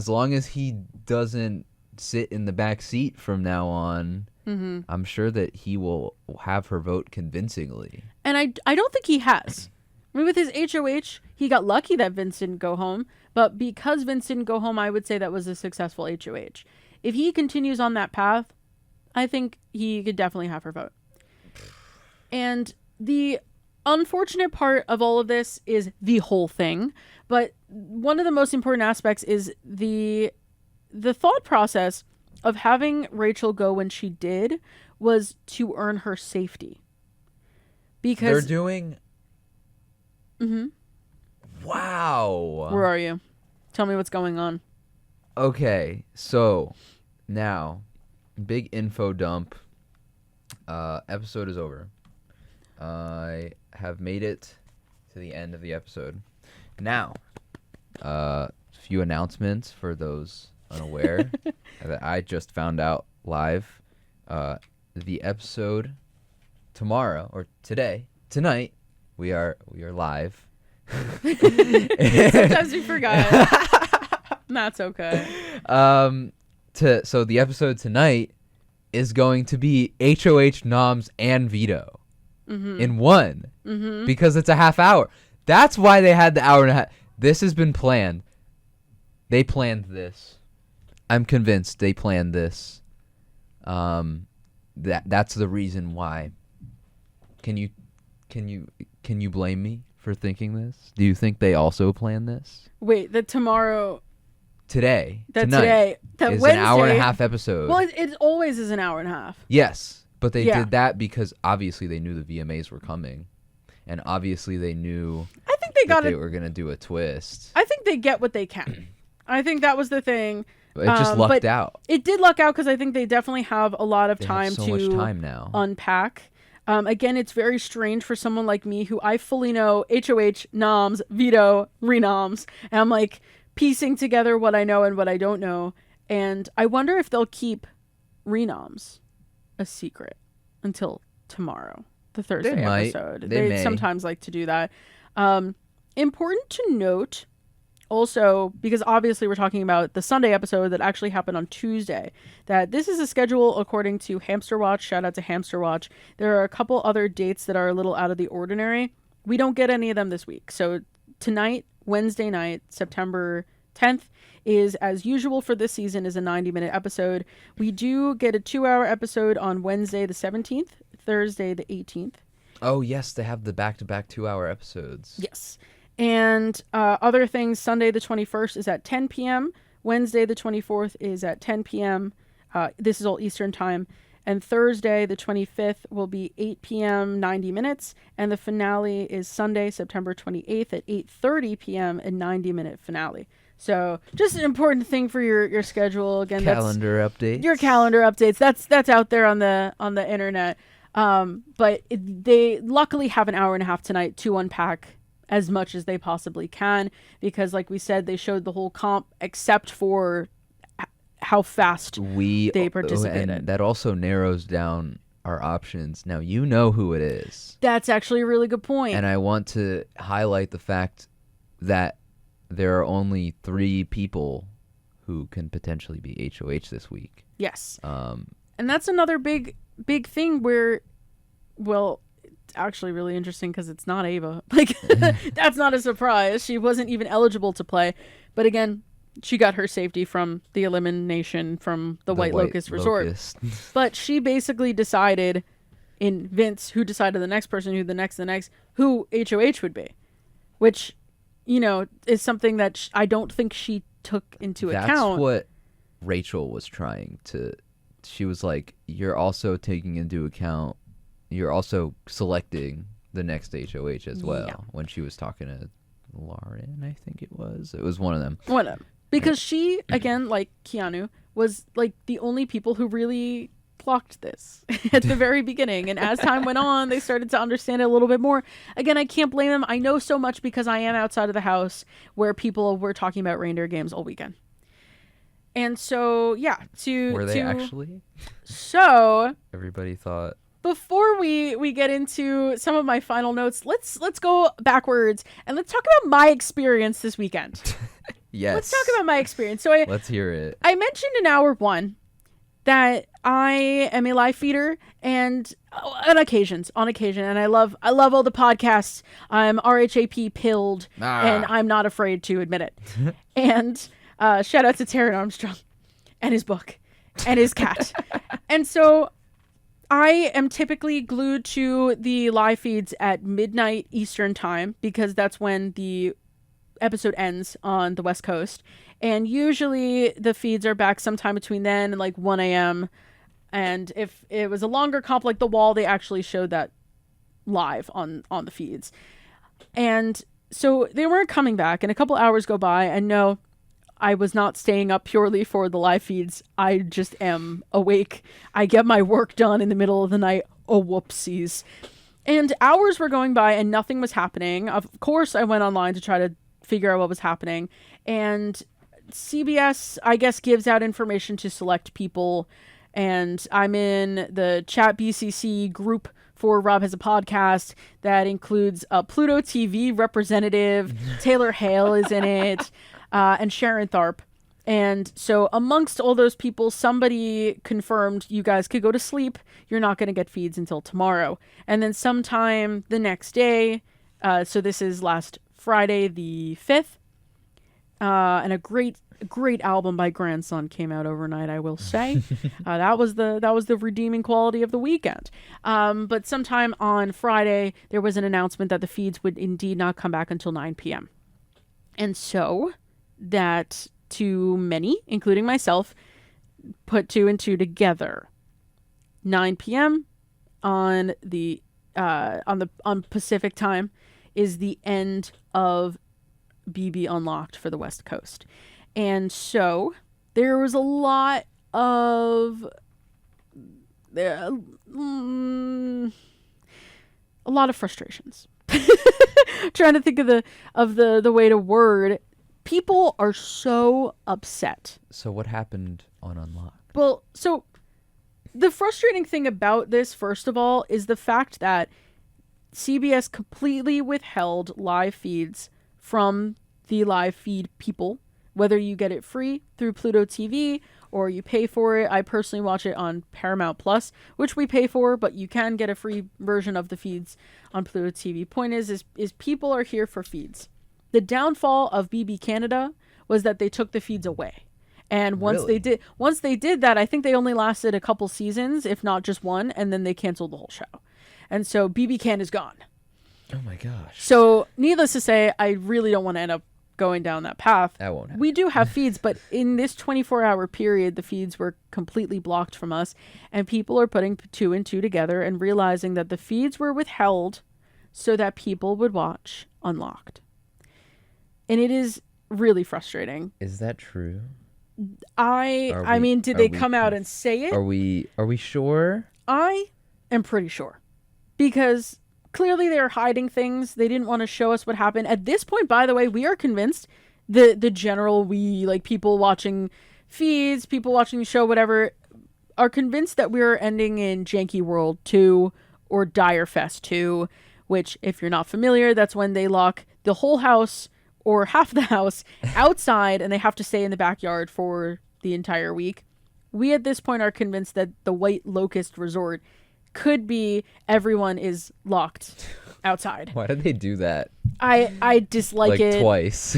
long as he doesn't sit in the back seat from now on, mm-hmm. I'm sure that he will have her vote convincingly. And I don't think he has. I mean, with his HOH, he got lucky that Vince didn't go home. But because Vince didn't go home, I would say that was a successful HOH. If he continues on that path, I think he could definitely have her vote. And the unfortunate part of all of this is the whole thing. But one of the most important aspects is the thought process of having Rachel go when she did was to earn her safety. Because they're doing... Mm-hmm. Wow. Where are you? Tell me what's going on. Okay, so now, big info dump. Episode is over. I have made it to the end of the episode. Now, few announcements for those unaware that I just found out live. The episode tomorrow or tonight, we are live. Sometimes we forgot. That's okay. So the episode tonight is going to be HOH, Noms, and Veto in one because it's a half hour. That's why they had the hour and a half. This has been planned. They planned this. I'm convinced they planned this. That's the reason why. Can you blame me for thinking this? Do you think they also planned this? Wait, tonight That is Wednesday, an hour and a half episode. Well, it always is an hour and a half. Yes, but they did that because obviously they knew the VMAs were coming, and obviously they knew. I think they were gonna do a twist. I think they get what they can. I think that was the thing. But it just lucked out. It did luck out because I think they definitely have a lot of time so to much time now. Unpack. Again, it's very strange for someone like me who I fully know HOH, Noms, Veto, Renoms, and I'm like piecing together what I know and what I don't know. And I wonder if they'll keep Renoms a secret until tomorrow, the Thursday episode. They sometimes like to do that. Important to note, also, because obviously we're talking about the Sunday episode that actually happened on Tuesday, that this is a schedule according to Hamster Watch. Shout out to Hamster Watch. There are a couple other dates that are a little out of the ordinary. We don't get any of them this week. So tonight, Wednesday night, September 10th, is, as usual for this season, is a 90-minute episode. We do get a 2-hour episode on Wednesday the 17th, Thursday the 18th. Oh, yes, they have the back-to-back 2-hour episodes. Yes. And other things, Sunday the 21st is at 10 p.m. Wednesday the 24th is at 10 p.m. This is all Eastern time. And Thursday the 25th will be 8 p.m., 90 minutes. And the finale is Sunday, September 28th at 8:30 p.m., a 90-minute finale. So just an important thing for your schedule. Again, calendar updates. Your calendar updates. That's out there on the internet. But they luckily have an hour and a half tonight to unpack as much as they possibly can, because like we said, they showed the whole comp except for how fast they participated. And that also narrows down our options. Now you know who it is. That's actually a really good point. And I want to highlight the fact that there are only 3 people who can potentially be HOH this week. Yes. And that's another big thing where, well, it's actually really interesting because it's not Ava. Like, that's not a surprise. She wasn't even eligible to play. But again, she got her safety from the elimination from the White Locust Resort. But she basically decided, in Vince, who decided the next person, who the next, who HOH would be. Which, you know, is something that I don't think she took into account. That's what Rachel was trying to... She was like, you're also taking into account... You're also selecting the next HOH as well. Yeah. When she was talking to Lauren, I think it was. It was one of them. One of them. Because she, again, like Keanu, was like the only people who really clocked this at the very beginning. And as time went on, they started to understand it a little bit more. Again, I can't blame them. I know so much because I am outside of the house where people were talking about reindeer games all weekend. And so, yeah. Were they actually? So... Everybody thought... Before we get into some of my final notes, let's go backwards and let's talk about my experience this weekend. Yes. Let's talk about my experience. So let's hear it. I mentioned in hour 1 that I am a live feeder and on occasion, and I love all the podcasts. I'm RHAP pilled and I'm not afraid to admit it. And shout out to Taron Armstrong and his book and his cat. And so I am typically glued to the live feeds at midnight Eastern time because that's when the episode ends on the West Coast. And usually the feeds are back sometime between then and like 1 a.m. And if it was a longer comp like The Wall, they actually showed that live on the feeds. And so they weren't coming back. And a couple hours go by and no, I was not staying up purely for the live feeds. I just am awake. I get my work done in the middle of the night. Oh, whoopsies. And hours were going by and nothing was happening. Of course, I went online to try to figure out what was happening. And CBS, I guess, gives out information to select people. And I'm in the Chat BCC group for Rob Has a Podcast that includes a Pluto TV representative. Taylor Hale is in it. And Sharon Tharp. And so amongst all those people, somebody confirmed you guys could go to sleep. You're not going to get feeds until tomorrow. And then sometime the next day, so this is last Friday the 5th, and a great album by Grandson came out overnight, I will say. That was the redeeming quality of the weekend. But sometime on Friday, there was an announcement that the feeds would indeed not come back until 9 p.m. And so... that to many, including myself, put 2 and 2 together. 9 p.m. on Pacific time is the end of BB Unlocked for the West Coast. And so there was a lot of frustrations. Trying to think of the way to word. People are so upset. So what happened on Unlocked? Well, so the frustrating thing about this, first of all, is the fact that CBS completely withheld live feeds from the live feed people, whether you get it free through Pluto TV or you pay for it. I personally watch it on Paramount Plus, which we pay for, but you can get a free version of the feeds on Pluto TV. Point is people are here for feeds. The downfall of BB Canada was that they took the feeds away. And once they did that, I think they only lasted a couple seasons, if not just one, and then they canceled the whole show. And so BB Can is gone. Oh my gosh. So needless to say, I really don't want to end up going down that path. That won't happen. We do have feeds, but in this 24-hour period, the feeds were completely blocked from us, and people are putting 2 and 2 together and realizing that the feeds were withheld so that people would watch Unlocked. And it is really frustrating. Is that true? I mean, did they come out and say it? Are we sure? I am pretty sure. Because clearly they are hiding things. They didn't want to show us what happened. At this point, by the way, we are convinced, the general people watching feeds, people watching the show, whatever, are convinced that we're ending in Janky World 2 or Dire Fest 2, which, if you're not familiar, that's when they lock the whole house or half the house outside and they have to stay in the backyard for the entire week. We at this point are convinced that the White Locust Resort could be everyone is locked outside. Why did they do that? I dislike it. Twice.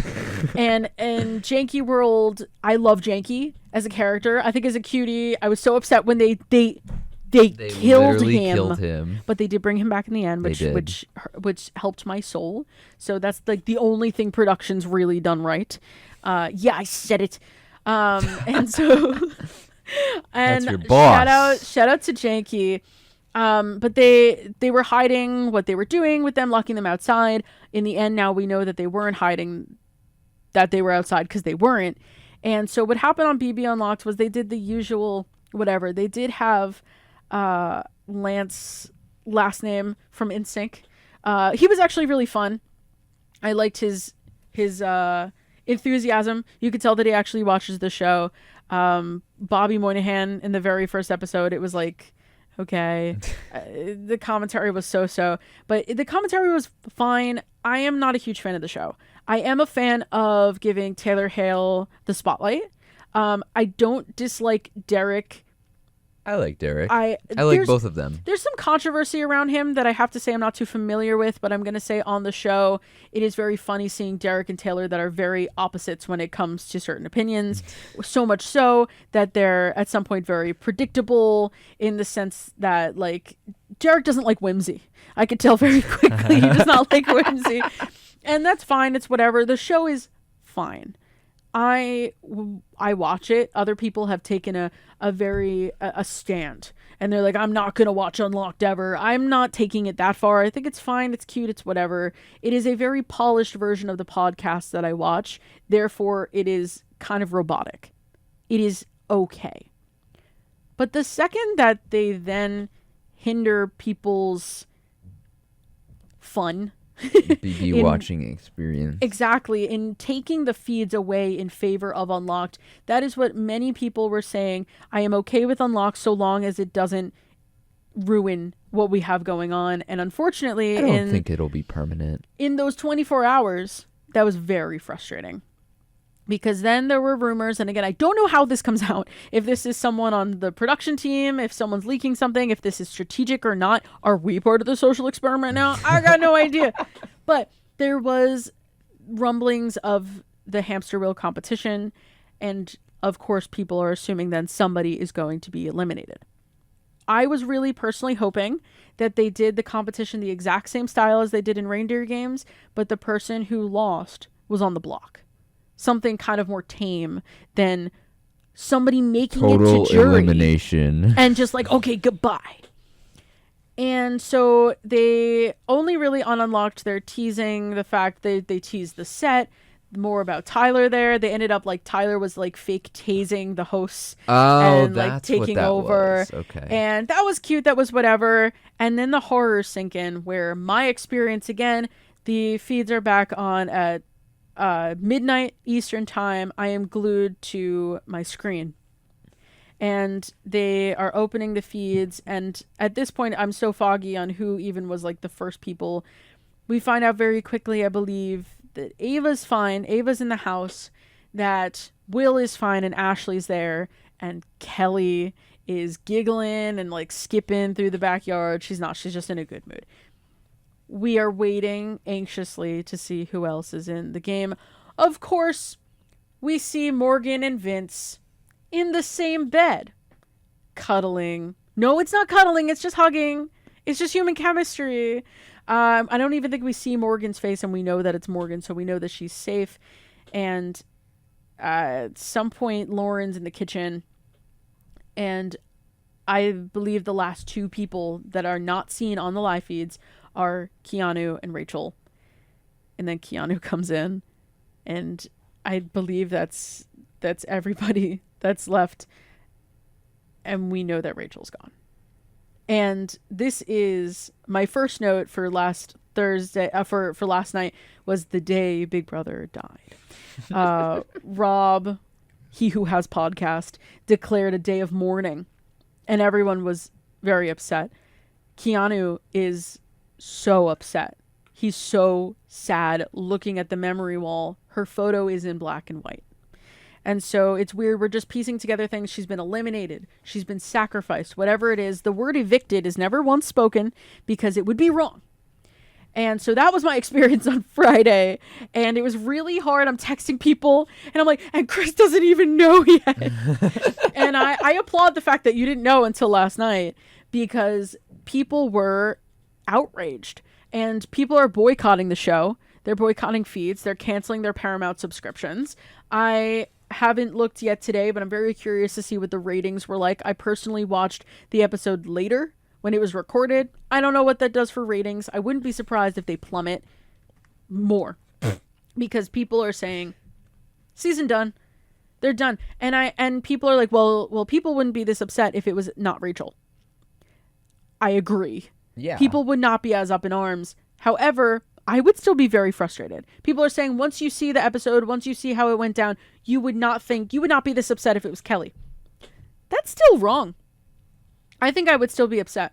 and Janky World, I love Janky as a character. I think as a cutie, I was so upset when they killed him. But they did bring him back in the end, which helped my soul. So that's like the only thing production's really done right. Yeah, I said it. And so and that's your boss. Shout out to Janky. But they were hiding what they were doing with them, locking them outside. In the end, now we know that they weren't hiding, that they were outside because they weren't. And so what happened on BB Unlocked was they did the usual whatever. They did have Lance last name from NSYNC. He was actually really fun. I liked his enthusiasm. You could tell that he actually watches the show. Bobby Moynihan in the very first episode, it was like, okay. The commentary was so, but the commentary was fine. I am not a huge fan of the show. I am a fan of giving Taylor Hale the spotlight. I don't dislike Derek. I like Derek. I like both of them. There's some controversy around him that I have to say I'm not too familiar with, but I'm going to say on the show, it is very funny seeing Derek and Taylor that are very opposites when it comes to certain opinions. So much so that they're at some point very predictable in the sense that, like, Derek doesn't like whimsy. I could tell very quickly he does not like whimsy. And that's fine. It's whatever. The show is fine. I watch it. Other people have taken a stand and they're like, I'm not going to watch Unlocked ever. I'm not taking it that far. I think it's fine. It's cute. It's whatever. It is a very polished version of the podcast that I watch. Therefore, it is kind of robotic. It is okay. But the second that they then hinder people's fun, BB watching experience. Exactly. In taking the feeds away in favor of Unlocked. That is what many people were saying. I am okay with Unlocked so long as it doesn't ruin what we have going on. And unfortunately, I don't think it'll be permanent. In those 24 hours, that was very frustrating. Because then there were rumors, and again, I don't know how this comes out. If this is someone on the production team, if someone's leaking something, if this is strategic or not. Are we part of the social experiment now? I got no idea. But there was rumblings of the hamster wheel competition, and of course, people are assuming then somebody is going to be eliminated. I was really personally hoping that they did the competition the exact same style as they did in reindeer games, but the person who lost was on the block. Something kind of more tame than somebody making total it to jury. Elimination. And just like, okay, goodbye. And so they only really on Unlocked, they're teasing the fact that they teased the set, more about Tyler there. They ended up like Tyler was like fake tasing the hosts and like taking over. Okay. And that was cute. That was whatever. And then the horror sink in where my experience again, the feeds are back on at midnight Eastern time. I am glued to my screen and they are opening the feeds, and at this point I'm so foggy on who even was like the first people. We find out very quickly, I believe, that Ava's fine. Ava's in the house. That Will is fine and Ashley's there. And Kelly is giggling and like skipping through the backyard. She's not. She's just in a good mood. We are waiting anxiously to see who else is in the game. Of course, we see Morgan and Vince in the same bed. Cuddling. No, it's not cuddling. It's just hugging. It's just human chemistry. I don't even think we see Morgan's face, and we know that it's Morgan, so we know that she's safe. And at some point, Lauren's in the kitchen. And I believe the last two people that are not seen on the live feeds are Keanu and Rachel. And then Keanu comes in, and I believe that's everybody that's left. And we know that Rachel's gone. And this is my first note for last Thursday, for last night, was the day Big Brother died. Rob, he who has podcast, declared a day of mourning, and everyone was very upset. Keanu is so upset. He's so sad looking at the memory wall. Her photo is in black and white. And so it's weird. We're just piecing together things. She's been eliminated. She's been sacrificed. Whatever it is. The word evicted is never once spoken because it would be wrong. And so that was my experience on Friday. And it was really hard. I'm texting people. And I'm like, and Chris doesn't even know yet. And I applaud the fact that you didn't know until last night. Because people were outraged. And people are boycotting the show. They're boycotting feeds. They're canceling their Paramount subscriptions. I haven't looked yet today, but I'm very curious to see what the ratings were like. I personally watched the episode later when it was recorded. I don't know what that does for ratings. I wouldn't be surprised if they plummet more because people are saying season done. They're done. And people are like, well, people wouldn't be this upset if it was not Rachel. I agree. Yeah. People would not be as up in arms. However, I would still be very frustrated. People are saying once you see the episode, once you see how it went down, you would not be this upset if it was Kelly. That's still wrong. I think I would still be upset.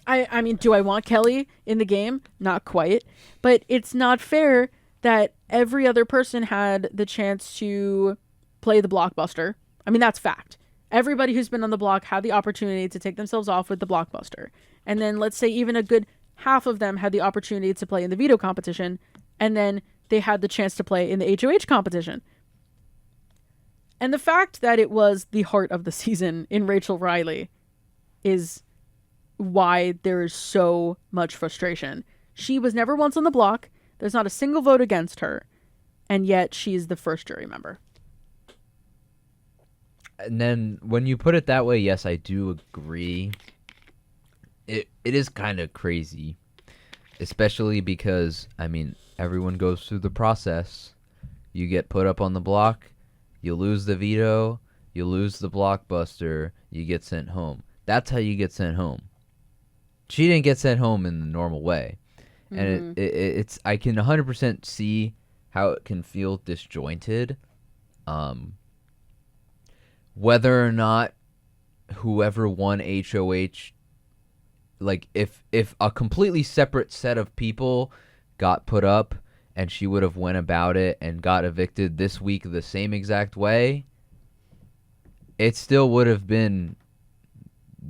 I mean, do I want Kelly in the game? Not quite. But it's not fair that every other person had the chance to play the blockbuster. I mean, that's fact. Everybody who's been on the block had the opportunity to take themselves off with the blockbuster. And then let's say even a good half of them had the opportunity to play in the veto competition, and then they had the chance to play in the HOH competition. And the fact that it was the heart of the season in Rachel Riley is why there is so much frustration. She was never once on the block. There's not a single vote against her. And yet she's the first jury member. And then when you put it that way, yes, I do agree. It is kind of crazy, especially because, I mean, everyone goes through the process. You get put up on the block, you lose the veto, you lose the blockbuster, you get sent home. That's how you get sent home. She didn't get sent home in the normal way. And it's I can 100% see how it can feel disjointed. Whether or not whoever won HOH, like if a completely separate set of people got put up and she would have went about it and got evicted this week the same exact way, it still would have been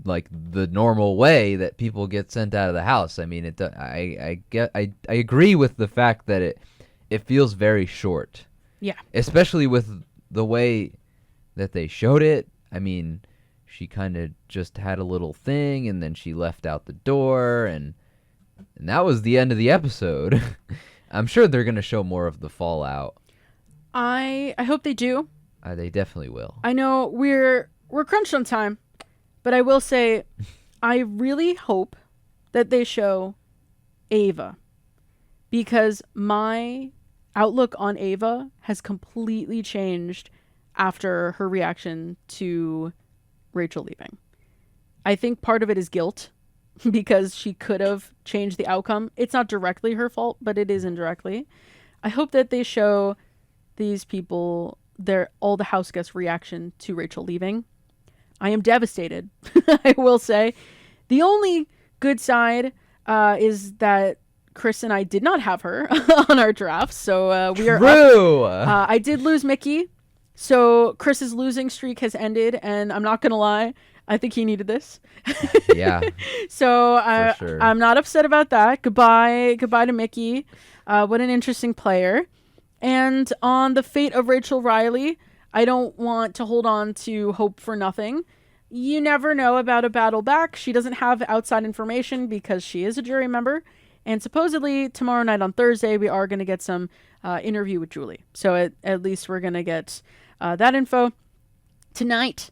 like the normal way that people get sent out of the house. I mean, I agree with the fact that it feels very short. Yeah. Especially with the way that they showed it. I mean, she kind of just had a little thing and then she left out the door and that was the end of the episode. I'm sure they're going to show more of the fallout. I hope they do. They definitely will. I know we're crunched on time, but I will say I really hope that they show Ava, because my outlook on Ava has completely changed after her reaction to Rachel leaving. I think part of it is guilt because she could have changed the outcome. It's not directly her fault, but it is indirectly. I hope that they show these people all the house guests' reaction to Rachel leaving. I am devastated, I will say. The only good side is that Chris and I did not have her on our draft, so we are True. I did lose Mickey, so Chris's losing streak has ended, and I'm not gonna lie, I think he needed this. Yeah. So sure. I'm not upset about that. Goodbye to Mickey. What an interesting player. And on the fate of Rachel Riley, I don't want to hold on to hope for nothing. You never know about a battle back. She doesn't have outside information because she is a jury member. And supposedly tomorrow night on Thursday, we are going to get some interview with Julie. So at least we're going to get that info tonight,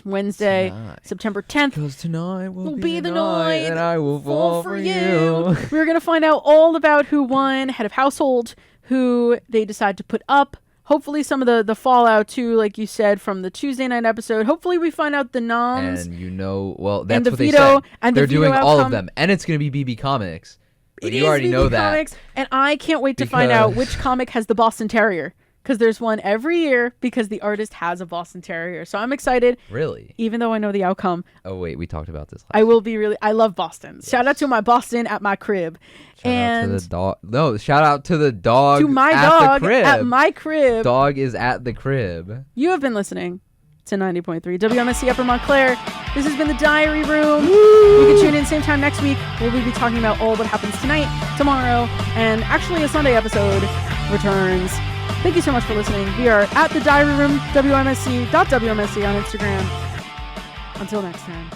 Wednesday, September 10th. Because tonight will be the night and I will fall for you. We're going to find out all about who won, head of household, who they decide to put up. Hopefully some of the fallout too, like you said, from the Tuesday night episode. Hopefully we find out the noms. And well, that's and the what veto, they said. and they're the veto doing all outcome. of them. And it's going to be BB Comics. But It you is already BB know Comics, that. and I can't wait to find out which comic has the Boston Terrier. Because there's one every year because the artist has a Boston Terrier. So I'm excited. Really? Even though I know the outcome. Oh, wait. We talked about this last I love Boston. Yes. Shout out to my Boston at my crib. Shout out to the dog. No, shout out to the dog to my at dog the crib. at my crib. Dog is at the crib. You have been listening to 90.3 WMSC Upper Montclair. This has been the Diary Room. Woo! You can tune in same time next week. We'll be talking about all what happens tonight, tomorrow, and actually a Sunday episode returns. Thank you so much for listening. We are at the Diary Room WMSC.WMSC on Instagram. Until next time.